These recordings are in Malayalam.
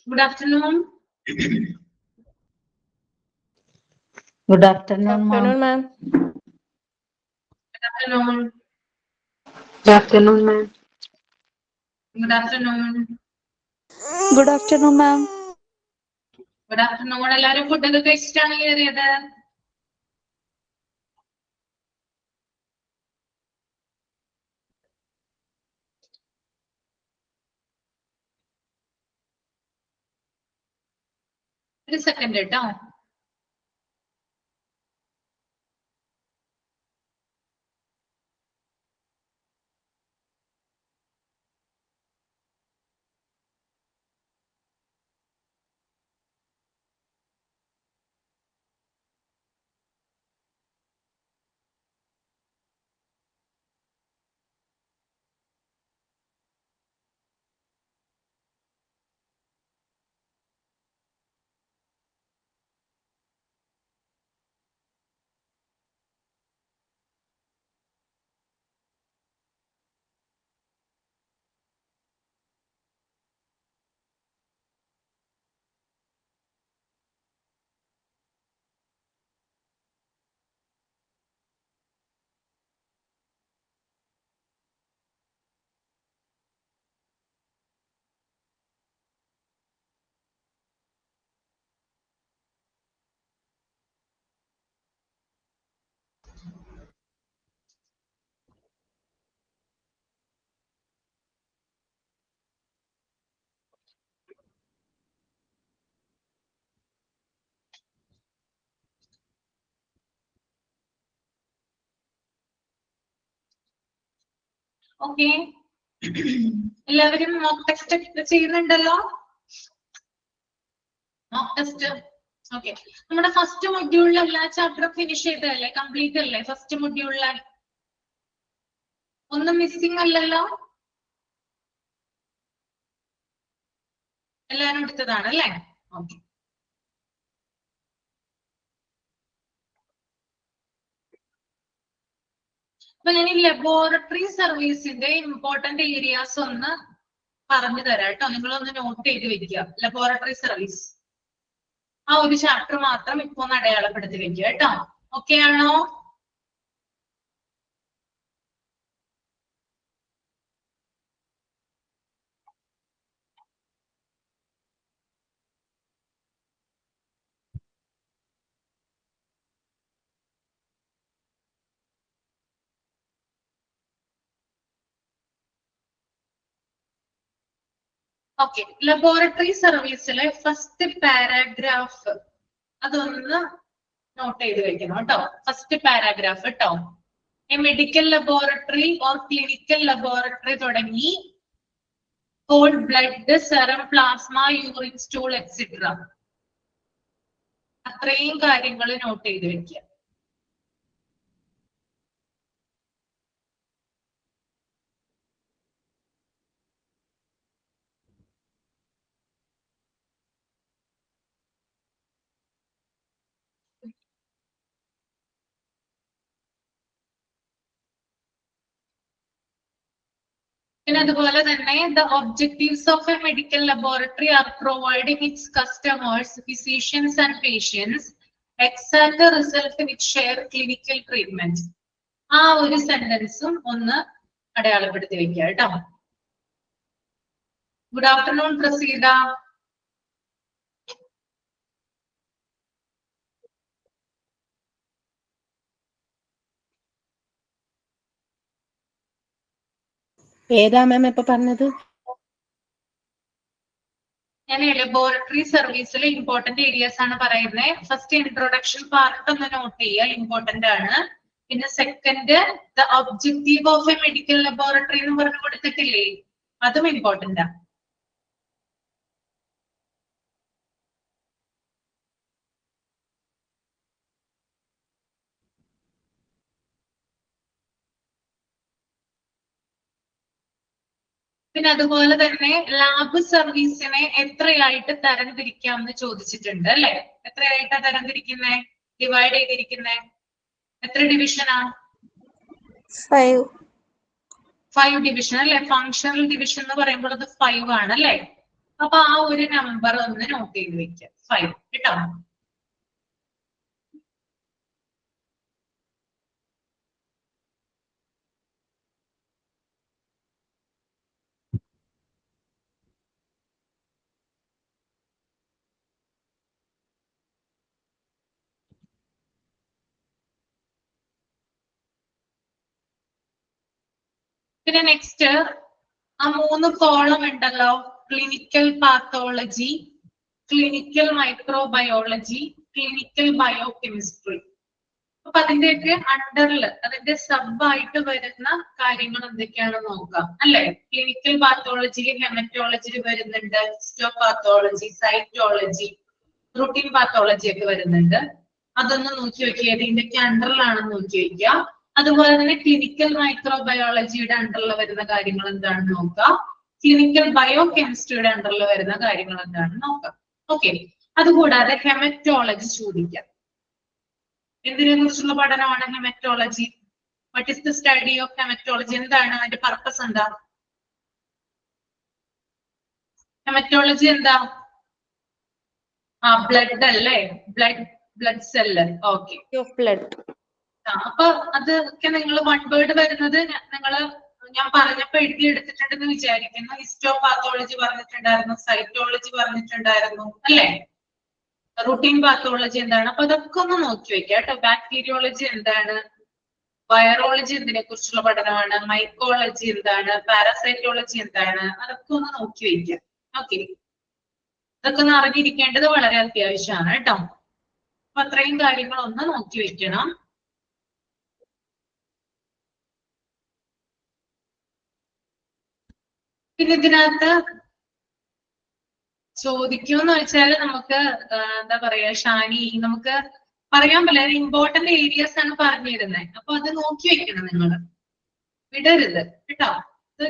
Good afternoon. Good afternoon, Afternoon, ma'am. ma'am. Good afternoon. Good afternoon, ma'am. Good afternoon. Good afternoon, ma'am. Good afternoon. എല്ലാവരും ഫുഡൊക്കെ കഴിച്ചിട്ടാണ് കയറിയത്. ഒരു സെക്കൻഡ് കേട്ടോ. ഓക്കെ, എല്ലാവരും മോക്ക് ടെസ്റ്റ് ചെയ്യുന്നുണ്ടല്ലോ. Mock test okay. നമ്മുടെ ഫസ്റ്റ് മൊഡ്യൂളിൽ എല്ലാ ചാപ്റ്ററും ഫിനിഷ് ചെയ്തതല്ലേ, കംപ്ലീറ്റ് അല്ലേ? ഫസ്റ്റ് മൊഡ്യൂളിലെ ഒന്നും മിസ്സിംഗ് അല്ലല്ലോ, എല്ലാവരും എടുത്തതാണ് അല്ലേ? ഓക്കെ. അപ്പൊ ഞാൻ ഈ ലബോറട്ടറി സർവീസിന്റെ ഇമ്പോർട്ടന്റ് ഏരിയാസ് ഒന്ന് പറഞ്ഞു തരാം കേട്ടോ. നിങ്ങളൊന്ന് നോട്ട് ചെയ്ത് വെക്കുക. ലബോറട്ടറി സർവീസ് ആ ഒരു ചാപ്റ്റർ മാത്രം ഇപ്പൊ ഒന്ന് അടയാളപ്പെടുത്തി വെക്കുക കേട്ടോ. ഓക്കെ ആണോ? ഓക്കെ, ലബോറട്ടറി സർവീസിലെ ഫസ്റ്റ് പാരാഗ്രാഫ് അതൊന്ന് നോട്ട് ചെയ്ത് വെക്കണം കേട്ടോ. ഫസ്റ്റ് പാരാഗ്രാഫ് കേട്ടോ. A medical laboratory or clinical laboratory തുടങ്ങി whole blood, serum, plasma, urine stool etcetera അത്രയും കാര്യങ്ങൾ നോട്ട് ചെയ്ത് വെക്കുക. പിന്നെ അതുപോലെ തന്നെ the objectives of a medical laboratory are providing its customers, physicians and patients exact result with share clinical treatment. ആ ഒരു സെന്റൻസും ഒന്ന് അടയാളപ്പെടുത്തി വെക്കുക കേട്ടോ. Good afternoon Praseetha. ഏതാ മാം ഇപ്പൊ പറഞ്ഞത്? ഞാൻ ലബോറട്ടറി സർവീസിലെ ഇമ്പോർട്ടന്റ് ഏരിയാസ് ആണ് പറയുന്നത്. ഫസ്റ്റ് ഇൻട്രൊഡക്ഷൻ പാർട്ട് ഒന്ന് നോട്ട് ചെയ്യുക, ഇമ്പോർട്ടന്റ് ആണ്. പിന്നെ second the objective of a medical laboratory എന്ന് പറഞ്ഞു കൊടുത്തിട്ടില്ലേ, അതും ഇമ്പോർട്ടന്റ് ആണ്. പിന്നെ അതുപോലെ തന്നെ ലാബ് സർവീസിനെ എത്രയായിട്ട് തരംതിരിക്കാം എന്ന് ചോദിച്ചിട്ടുണ്ട് അല്ലെ? എത്രയായിട്ടാ തരംതിരിക്കുന്നേ, ഡിവൈഡ് ചെയ്തിരിക്കുന്നേ? എത്ര ഡിവിഷനാ? 5 ഡിവിഷൻ അല്ലെ? ഫങ്ഷണൽ ഡിവിഷൻ എന്ന് പറയുമ്പോൾ അത് 5 ആണ് അല്ലെ? അപ്പൊ ആ ഒരു നമ്പർ ഒന്ന് നോട്ട് ചെയ്ത് വെക്കുക 5 കേട്ടോ. പിന്നെ നെക്സ്റ്റ് ആ 3 കോളം ഉണ്ടല്ലോ, clinical pathology, clinical microbiology, clinical biochemistry. അപ്പൊ അതിന്റെയൊക്കെ അണ്ടറിൽ അതിന്റെ സബ് ആയിട്ട് വരുന്ന കാര്യങ്ങൾ എന്തൊക്കെയാണെന്ന് നോക്കാം അല്ലെ. ക്ലിനിക്കൽ പാത്തോളജിയിൽ ഹെമറ്റോളജി വരുന്നുണ്ട്, ഹിസ്റ്റോപാത്തോളജി, സൈറ്റോളജി, റൂട്ടീൻ പാത്തോളജി ഒക്കെ വരുന്നുണ്ട്. അതൊന്ന് നോക്കി വെക്കുക, ഇതിന്റെയൊക്കെ അണ്ടറിലാണെന്ന് നോക്കി വെക്കുക. അതുപോലെ തന്നെ ക്ലിനിക്കൽ മൈക്രോബയോളജിയുടെ അണ്ടറിൽ വരുന്ന കാര്യങ്ങൾ എന്താണെന്ന് നോക്കാം, ക്ലിനിക്കൽ ബയോകെമിസ്ട്രിയുടെ അണ്ടറിൽ വരുന്ന കാര്യങ്ങൾ എന്താണെന്ന് നോക്കാം. ഓക്കെ, അതുകൂടാതെ ഹെമറ്റോളജി ചോദിക്കാം. എന്തിനെ കുറിച്ചുള്ള പഠനമാണ് haematology? What is the study of haematology? എന്താണ് അതിന്റെ പർപ്പസ്? എന്താ ഹെമറ്റോളജി? എന്താ? ആ ബ്ലഡ് അല്ലേ, ബ്ലഡ് സെല്ല്. ഓക്കെ, അപ്പൊ അതൊക്കെ നിങ്ങൾ വൺ വേർഡ് വരുന്നത് ഞാൻ പറഞ്ഞപ്പോ എഴുതിയെടുത്തിട്ടുണ്ടെന്ന് വിചാരിക്കുന്നു. ഹിസ്റ്റോപാത്തോളജി പറഞ്ഞിട്ടുണ്ടായിരുന്നു, സൈറ്റോളജി പറഞ്ഞിട്ടുണ്ടായിരുന്നു അല്ലേ, റൂട്ടീൻ പാത്തോളജി എന്താണ്? അപ്പൊ അതൊക്കെ ഒന്ന് നോക്കി വെക്കുക കേട്ടോ. ബാക്ടീരിയോളജി എന്താണ്, വൈറോളജി എന്തിനെ കുറിച്ചുള്ള പഠനമാണ്, മൈക്കോളജി എന്താണ്, പാരാസൈറ്റോളജി എന്താണ്, അതൊക്കെ ഒന്ന് നോക്കി വെക്കുക. ഓക്കെ, ഇതൊക്കെ ഒന്ന് അറിഞ്ഞിരിക്കേണ്ടത് വളരെ അത്യാവശ്യമാണ് കേട്ടോ. അപ്പൊ അത്രയും കാര്യങ്ങൾ ഒന്ന് നോക്കി വെക്കണം. പിന്നെ ഇതിനകത്ത് ചോദിക്കുമെന്ന് വെച്ചാൽ നമുക്ക് എന്താ പറയാ ഷാനി, നമുക്ക് പറയാൻ പറ്റില്ല, ഇമ്പോർട്ടന്റ് ഏരിയസ് ആണ് പറഞ്ഞിരുന്നത്. അപ്പൊ അത് നോക്കി വെക്കണം, നിങ്ങൾ വിടരുത് കേട്ടോ.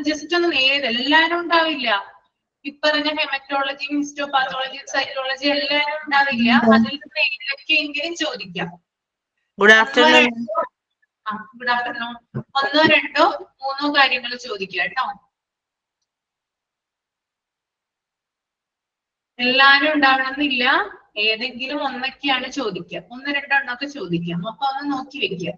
ജസ്റ്റ് ഒന്ന് നേരെ എല്ലാരും ഉണ്ടാവില്ല. ഇപ്പറഞ്ഞ ഹെമറ്റോളജി, ഹിസ്റ്റോപാത്തോളജി, സൈറ്റോളജി എല്ലാരും ഉണ്ടാവില്ല. അതിൽ നിന്ന് ഏതൊക്കെയെങ്കിലും ചോദിക്കാം. Good afternoon. Good afternoon. 1, 2, 3 കാര്യങ്ങൾ ചോദിക്കാം കേട്ടോ. എല്ലാരും ഉണ്ടാവണമെന്നില്ല, ഏതെങ്കിലും ഒന്നൊക്കെയാണ് ചോദിക്കുക. 1, 2 എണ്ണമൊക്കെ ചോദിക്കാം. അപ്പൊ ഒന്ന് നോക്കി വെക്കുക.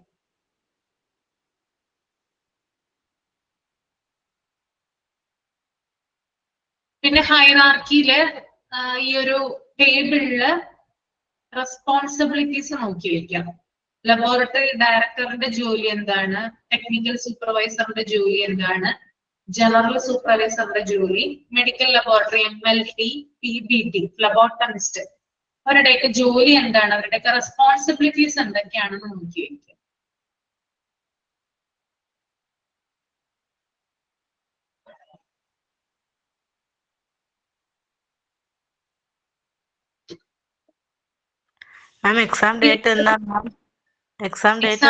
പിന്നെ ഹൈറാർക്കിയില് ഈ ഒരു ടേബിളില് റെസ്പോൺസിബിലിറ്റീസ് നോക്കി വെക്കാം. ലബോറട്ടറി ഡയറക്ടറിന്റെ ജോലി എന്താണ്, ടെക്നിക്കൽ സൂപ്പർവൈസറിന്റെ ജോലി എന്താണ്, ജനറൽ സൂപ്പർവൈസറിന്റെ ജോലി, മെഡിക്കൽ ലബോറട്ടറി MLT, PBT, ഫ്ലബോട്ടമിസ്റ്റ്, അവരുടെയൊക്കെ ജോലി എന്താണ്, അവരുടെയൊക്കെ റെസ്പോൺസിബിലിറ്റീസ് എന്തൊക്കെയാണെന്ന് നോക്കി വെക്കുക. മാം എക്സാം ഡേറ്റ് എന്നാ? എക്സാം ഡേറ്റ്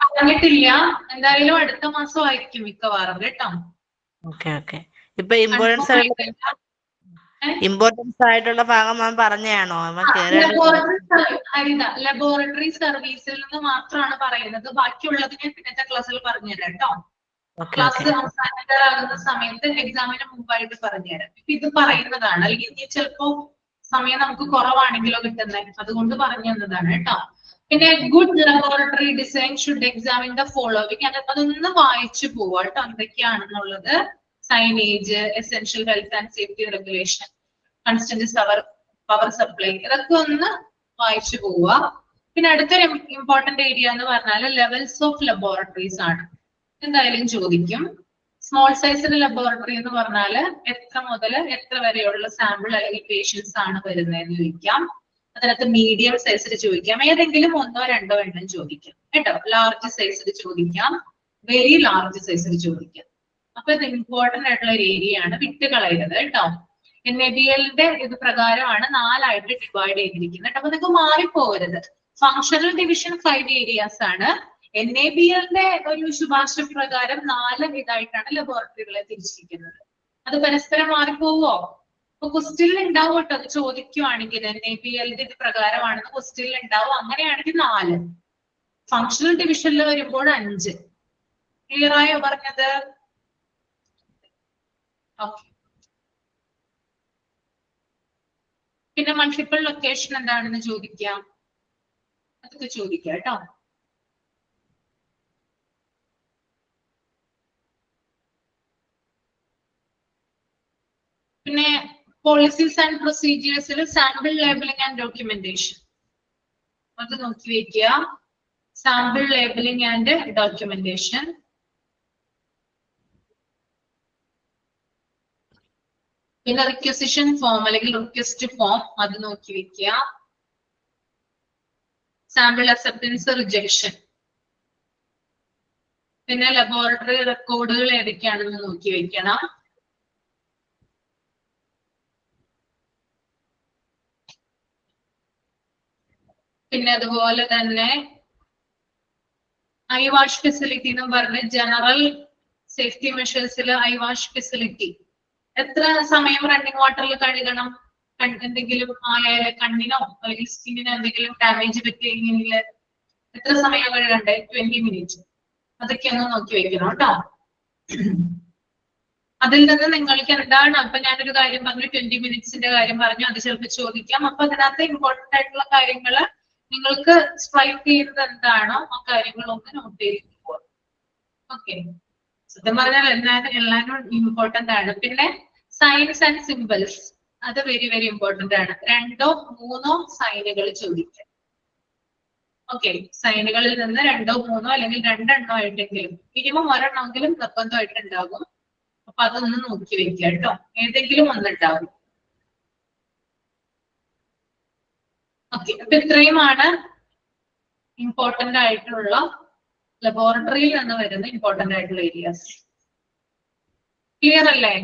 പറഞ്ഞിട്ടില്ല, എന്തായാലും അടുത്ത മാസം ആയിരിക്കും മിക്കവാറും കേട്ടോ. Okay okay. ഇപ്പൊ ഇമ്പോർട്ടൻസ് ആയിട്ടുള്ള ഭാഗം മാം പറഞ്ഞാണോ? ലബോറട്ടറി സർവീസിൽ നിന്ന് മാത്രമാണ് പറയുന്നത്, ബാക്കിയുള്ളതിനെ പിന്നത്തെ ക്ലാസ്സിൽ പറഞ്ഞുതരാം കേട്ടോ. ക്ലാസ് അവസാനിക്കാറാകുന്ന സമയത്ത് എക്സാമിന് മുമ്പായിട്ട് പറഞ്ഞുതരാം. ഇപ്പൊ ഇത് പറയുന്നതാണ്, അല്ലെങ്കിൽ ഇനി ചിലപ്പോ സമയം നമുക്ക് കുറവാണെങ്കിലോ കിട്ടുന്നത്, അതുകൊണ്ട് പറഞ്ഞു തന്നതാണ് കേട്ടോ. പിന്നെ good laboratory design should examine the following, അതൊന്ന് വായിച്ചു പോവാ കേട്ടോ എന്തൊക്കെയാണെന്നുള്ളത്. Signage, essential health and safety regulation, constant power supply, ഇതൊക്കെ ഒന്ന് വായിച്ചു പോവുക. പിന്നെ അടുത്തൊരു ഇമ്പോർട്ടന്റ് ഏരിയ എന്ന് പറഞ്ഞാൽ ലെവൽസ് ഓഫ് ലബോറട്ടറീസ് ആണ്, എന്തായാലും ചോദിക്കും. സ്മോൾ സൈസിൽ ലബോറട്ടറി എന്ന് പറഞ്ഞാൽ എത്ര മുതൽ എത്ര വരെയുള്ള സാമ്പിൾ അല്ലെങ്കിൽ പേഷ്യൻസ് ആണ് വരുന്നതെന്ന് ചോദിക്കാം. അതിനകത്ത് മീഡിയം സൈസിൽ ചോദിക്കാം, ഏതെങ്കിലും 1, 2 എണ്ണം ചോദിക്കാം കേട്ടോ. ലാർജ് സൈസിൽ ചോദിക്കാം, വെരി ലാർജ് സൈസിൽ ചോദിക്കാം. അപ്പൊ ഇത് ഇമ്പോർട്ടന്റ് ആയിട്ടുള്ള ഒരു ഏരിയ ആണ്, വിട്ടുകളയരുത് കേട്ടോ. NABLന്റെ ഇത് പ്രകാരമാണ് 4 ആയിട്ട് ഡിവൈഡ് ചെയ്തിരിക്കുന്നത്. അപ്പൊ നിങ്ങൾക്ക് മാറിപ്പോകരുത്. ഫങ്ഷണൽ ഡിവിഷൻ 5 ഏരിയാസ് ആണ്. NABLന്റെ ഒരു ശുപാർശ പ്രകാരം 4 ഇതായിട്ടാണ് ലബോറട്ടറികളെ തിരിച്ചിരിക്കുന്നത്. അത് പരസ്പരം മാറിപ്പോവോ? അപ്പൊ ക്വസ്റ്റ്യനിൽ ഉണ്ടാവും കേട്ടോ, അത് ചോദിക്കുവാണെങ്കിൽ NABLന്റെ ഇത് പ്രകാരമാണെന്ന് ക്വസ്റ്റ്യനിൽ ഉണ്ടാവും. അങ്ങനെയാണെങ്കിൽ 4, ഫങ്ഷണൽ ഡിവിഷനിൽ വരുമ്പോൾ 5. ക്ലിയർ ആയോ പറഞ്ഞത്? ഓക്കെ. പിന്നെ മൾട്ടിപ്പിൾ ലൊക്കേഷൻ എന്താണെന്ന് ചോദിക്കാം, അതൊക്കെ ചോദിക്കാം കേട്ടോ. പിന്നെ പോളിസീസ് ആൻഡ് പ്രൊസീജിയേഴ്സിൽ സാമ്പിൾ ലേബലിംഗ് ആൻഡ് ഡോക്യുമെന്റേഷൻ അത് നോക്കി വെക്കുക. Sample labelling and documentation. പിന്നെ റിക്വസിഷൻ ഫോം അല്ലെങ്കിൽ റിക്വസ്റ്റ് ഫോം അത് നോക്കി വെക്കുക. Sample acceptance rejection. പിന്നെ ലബോറട്ടറി റെക്കോർഡുകൾ ഏതൊക്കെയാണെന്ന് നോക്കി വെക്കണം. പിന്നെ അതുപോലെ തന്നെ ഐ വാഷ് ഫെസിലിറ്റി എന്ന് പറഞ്ഞ ജനറൽ സേഫ്റ്റി മെഷേഴ്സിൽ ഐ വാഷ് ഫെസിലിറ്റി എത്ര സമയം റണ്ണിങ് വാട്ടറിൽ കഴുകണം, എന്തെങ്കിലും ആയാല് കണ്ണിനോ അല്ലെങ്കിൽ സ്കിന്നിനോ എന്തെങ്കിലും ഡാമേജ് പറ്റിയെങ്കിൽ എത്ര സമയം കഴുകണ്ടേ? 20 മിനിറ്റ്. അതൊക്കെ ഒന്ന് നോക്കി വെക്കണം കേട്ടോ. അതിൽ നിന്ന് നിങ്ങൾക്ക് എന്താണ്, അപ്പൊ ഞാനൊരു കാര്യം പറഞ്ഞു, 20 മിനിറ്റ്സിന്റെ കാര്യം പറഞ്ഞു, അത് ചിലപ്പോൾ ചോദിക്കാം. അപ്പൊ അതിനകത്ത് ഇമ്പോർട്ടന്റ് ആയിട്ടുള്ള കാര്യങ്ങള് നിങ്ങൾക്ക് സ്ട്രൈക്ക് ചെയ്യുന്നത് എന്താണോ ആ കാര്യങ്ങളൊന്ന് നോട്ട് ചെയ്ത് പോവാം. ഓക്കെ, സത്യം പറഞ്ഞാൽ എല്ലാവരും ഇമ്പോർട്ടന്റ് ആണ്. പിന്നെ സൈൻസ് ആൻഡ് സിമ്പിൾസ് അത് വെരി വെരി ഇമ്പോർട്ടന്റ് ആണ്. 2 or 3 സൈനുകൾ ചോദിക്കാം. ഓക്കെ, സൈനുകളിൽ നിന്ന് 2 or 3 അല്ലെങ്കിൽ 2 എണ്ണോ ആയിട്ടെങ്കിലും മിനിമം ഒരെണ്ണമെങ്കിലും നിർബന്ധമായിട്ട് ഉണ്ടാകും. അപ്പൊ അതൊന്ന് നോക്കി വെക്കുക കേട്ടോ, ഏതെങ്കിലും ഒന്നുണ്ടാവും. ഓക്കെ, അപ്പൊ ഇത്രയുമാണ് ഇമ്പോർട്ടന്റ് ആയിട്ടുള്ള ലബോറട്ടറിയിൽ നിന്ന് വരുന്ന ഇമ്പോർട്ടന്റ് ആയിട്ടുള്ള ഏരിയാസ്. ക്ലിയർ അല്ലേ?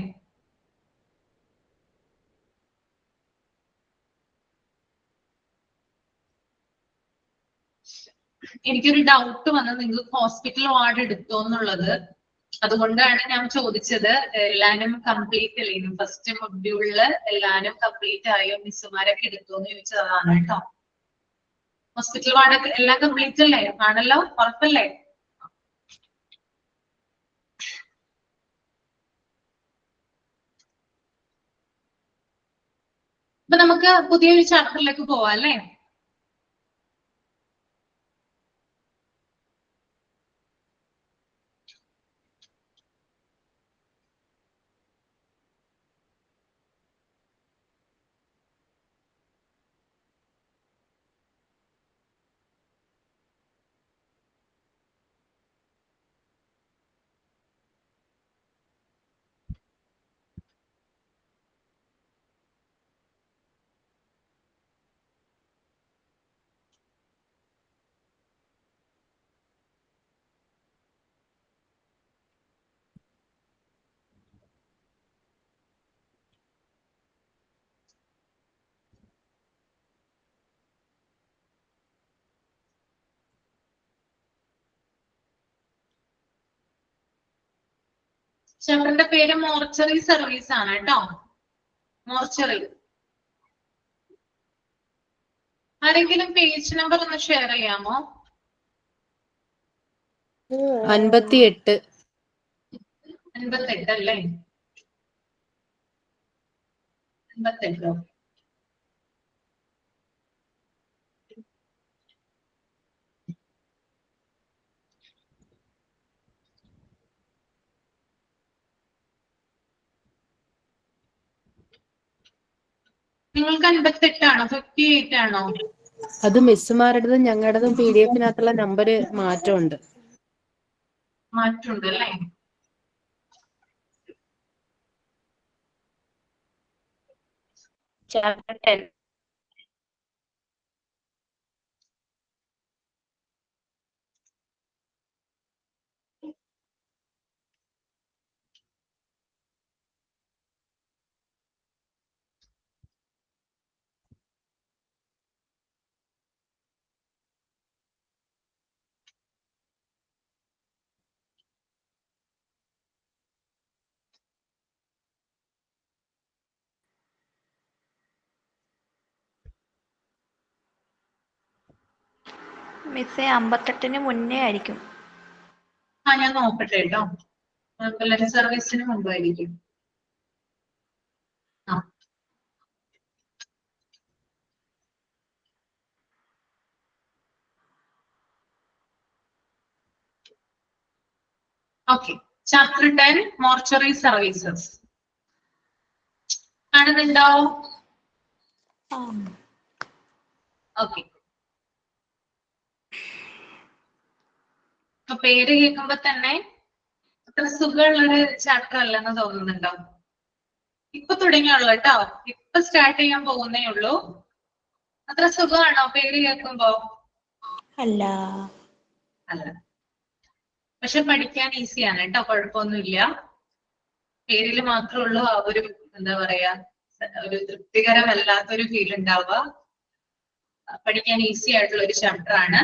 എനിക്കൊരു ഡൗട്ട് വന്നത് നിങ്ങൾക്ക് ഹോസ്പിറ്റൽ വാർഡ് എടുത്തോ എന്നുള്ളത്. അതുകൊണ്ടാണ് ഞാൻ ചോദിച്ചത്. എല്ലാരും കംപ്ലീറ്റ് അല്ലേ, ഫസ്റ്റ് മൊഡ്യൂളില് എല്ലാരും കംപ്ലീറ്റ് ആയോ, മിസ്സുമാരൊക്കെ എടുത്തോന്ന് ചോദിച്ചതാണ് കേട്ടോ. ഹോസ്പിറ്റൽ വാർഡ് എല്ലാം കംപ്ലീറ്റ് അല്ലേ? ആണല്ലോ, ഉറപ്പല്ലേ? അപ്പൊ നമുക്ക് പുതിയൊരു ചാപ്റ്ററിലേക്ക് പോവാം അല്ലേ? ചാപ്റ്ററിന്റെ പേര് മോർച്ചറി സർവീസ് ആണ് കേട്ടോ. മോർച്ചറി. ആരെങ്കിലും പേജ് നമ്പർ ഒന്ന് ഷെയർ ചെയ്യാമോ? 58. 58 അല്ലേ? 58. നിങ്ങൾക്ക് 58 ആണോ 58 ആണോ? അത് മിസ്സുമാരുടേതും ഞങ്ങളുടേതും PDF-നകത്തുള്ള നമ്പർ മാറ്റമുണ്ട്. മാറ്റുണ്ട് അല്ലേ? Chapter 10. മിസ്സേ 58-ന് മുന്നേ ആയിരിക്കും. ഞാൻ നോക്കട്ടെ കേട്ടോ. ആംബുലൻസ് സർവീസിന് മുമ്പായിരിക്കും. Okay. Chapter 10, Mortuary Services. കാണുന്നുണ്ടോ? Okay. അപ്പൊ പേര് കേൾക്കുമ്പോ തന്നെ അത്ര സുഖമുള്ളൊരു ചാപ്റ്റർ അല്ലെന്ന് തോന്നുന്നുണ്ടോ? ഇപ്പൊ തുടങ്ങിയുള്ളൂ കേട്ടോ. ഇപ്പൊ സ്റ്റാർട്ട് ചെയ്യാൻ പോകുന്നേ ഉള്ളൂ. അത്ര സുഖമാണോ പേര് കേൾക്കുമ്പോ? അല്ല. അല്ല. പക്ഷെ പഠിക്കാൻ ഈസിയാണ് കേട്ടോ, കുഴപ്പമൊന്നുമില്ല. പേരിൽ മാത്രമേ ഉള്ളൂ ആ ഒരു എന്താ പറയാ ഒരു തൃപ്തികരമല്ലാത്തൊരു ഫീൽ ഉണ്ടാവുക. പഠിക്കാൻ ഈസി ആയിട്ടുള്ള ഒരു ചാപ്റ്റർ ആണ്.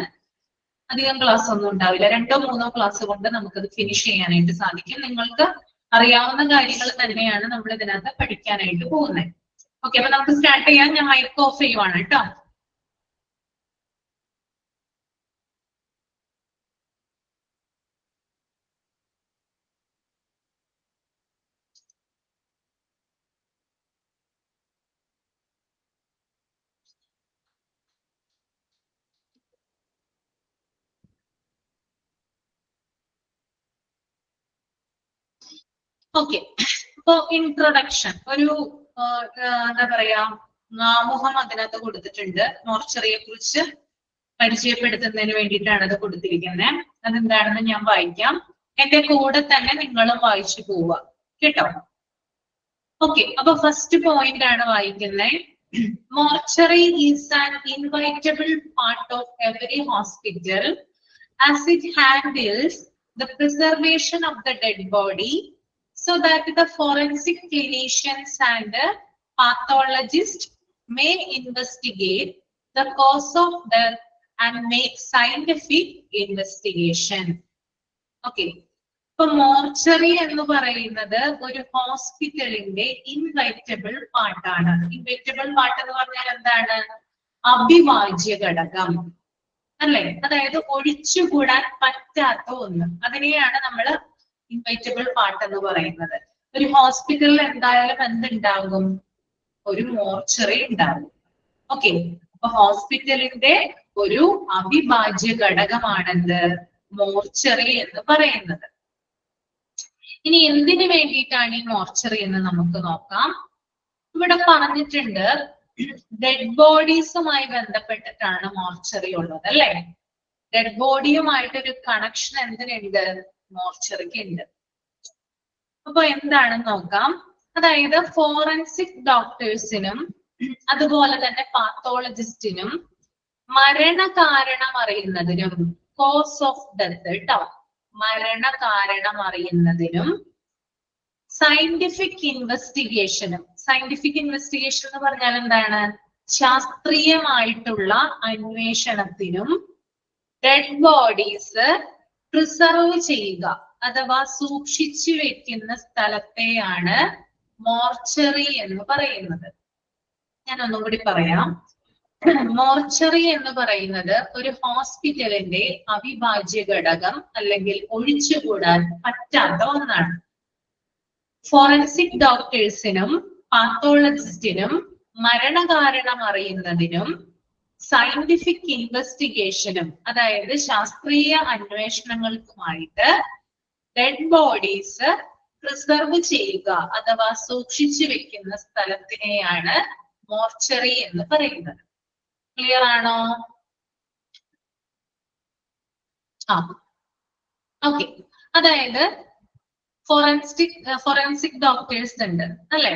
അധികം ക്ലാസ് ഒന്നും ഉണ്ടാവില്ല, 2 or 3 ക്ലാസ് കൊണ്ട് നമുക്കത് ഫിനിഷ് ചെയ്യാനായിട്ട് സാധിക്കും. നിങ്ങൾക്ക് അറിയാവുന്ന കാര്യങ്ങൾ തന്നെയാണ് നമ്മൾ ഇതിനകത്ത് പഠിക്കാനായിട്ട് പോകുന്നത്. ഓക്കെ, അപ്പൊ നമുക്ക് സ്റ്റാർട്ട് ചെയ്യാം. ഞാൻ മൈക്ക് ഓഫ് ചെയ്യുവാണ് കേട്ടോ. ഓക്കെ, അപ്പൊ ഇൻട്രൊഡക്ഷൻ ഒരു എന്താ പറയാ ആമുഖം അതിനകത്ത് കൊടുത്തിട്ടുണ്ട്. മോർച്ചറിയെ കുറിച്ച് പരിചയപ്പെടുത്തുന്നതിന് വേണ്ടിയിട്ടാണ് അത് കൊടുത്തിരിക്കുന്നത്. അതെന്താണെന്ന് ഞാൻ വായിക്കാം. എന്റെ കൂടെ തന്നെ നിങ്ങളും വായിച്ചു പോവുക കേട്ടോ. ഓക്കെ, അപ്പൊ ഫസ്റ്റ് പോയിന്റ് ആണ് വായിക്കുന്നത്. Mortuary is an inevitable part of every hospital as it handles the preservation of the dead body so that the forensic clinicians and pathologists may investigate the cause of death and make scientific investigation. Okay. ഇപ്പൊ മോർച്ചറി എന്ന് പറയുന്നത് ഒരു ഹോസ്പിറ്റലിന്റെ ഇൻവൈറ്റബിൾ പാർട്ടാണ്. ഇൻവൈറ്റബിൾ പാർട്ട് എന്ന് പറഞ്ഞാൽ എന്താണ്? അവിഭാജ്യ ഘടകം അല്ലെ? അതായത് ഒഴിച്ചുകൂടാൻ പറ്റാത്ത ഒന്ന്. അതിനെയാണ് നമ്മൾ ഇൻവൈറ്റബിൾ പാർട്ട് എന്ന് പറയുന്നത്. ഒരു ഹോസ്പിറ്റലിൽ എന്തായാലും എന്തുണ്ടാകും? ഒരു മോർച്ചറി ഉണ്ടാകും. ഓക്കെ, അപ്പൊ ഹോസ്പിറ്റലിന്റെ ഒരു അവിഭാജ്യ ഘടകമാണെന്ത്? മോർച്ചറി എന്ന് പറയുന്നത്. ഇനി എന്തിനു വേണ്ടിയിട്ടാണ് ഈ മോർച്ചറി എന്ന് നമുക്ക് നോക്കാം. ഇവിടെ പറഞ്ഞിട്ടുണ്ട് ഡെഡ് ബോഡീസുമായി ബന്ധപ്പെട്ടിട്ടാണ് മോർച്ചറി ഉള്ളത് അല്ലെ? Dead ബോഡിയുമായിട്ടൊരു connection എന്തിനുണ്ട്? മോർച്ചറിക്ക് ഉണ്ട്. അപ്പൊ എന്താണെന്ന് നോക്കാം. അതായത് ഫോറൻസിക് ഡോക്ടേഴ്സിനും അതുപോലെ തന്നെ പാത്തോളജിസ്റ്റിനും മരണകാരണം അറിയുന്നതിനും കോസ് ഓഫ് ഡെത്ത് കേട്ടോ, മരണകാരണം അറിയുന്നതിനും സയന്റിഫിക് ഇൻവെസ്റ്റിഗേഷനും. സയന്റിഫിക് ഇൻവെസ്റ്റിഗേഷൻ എന്ന് പറഞ്ഞാൽ എന്താണ്? ശാസ്ത്രീയമായിട്ടുള്ള അന്വേഷണത്തിനും ഡെഡ് ബോഡീസ് പ്രിസർവ് ചെയ്യുക അഥവാ സൂക്ഷിച്ചു വെക്കുന്ന സ്ഥലത്തെയാണ് മോർച്ചറി എന്ന് പറയുന്നത്. ഞാൻ ഒന്നും കൂടി പറയാം. മോർച്ചറി എന്ന് പറയുന്നത് ഒരു ഹോസ്പിറ്റലിന്റെ അവിഭാജ്യ ഘടകം അല്ലെങ്കിൽ ഒഴിച്ചുകൂടാൻ പറ്റാത്ത ഒന്നാണ്. ഫോറൻസിക് ഡോക്ടേഴ്സിനും പാത്തോളജിസ്റ്റിനും മരണകാരണം അറിയുന്നതിനും സയന്റിഫിക് ഇൻവെസ്റ്റിഗേഷനും അതായത് ശാസ്ത്രീയ അന്വേഷണങ്ങൾക്കുമായിട്ട് ഡെഡ് ബോഡീസ് പ്രിസർവ് ചെയ്യുക അഥവാ സൂക്ഷിച്ചു വെക്കുന്ന സ്ഥലത്തിനെയാണ് മോർച്ചറി എന്ന് പറയുന്നത്. ക്ലിയർ ആണോ? ഓക്കെ, അതായത് ഫോറൻസിക് ഡോക്ടേഴ്സ് ഉണ്ട് അല്ലെ?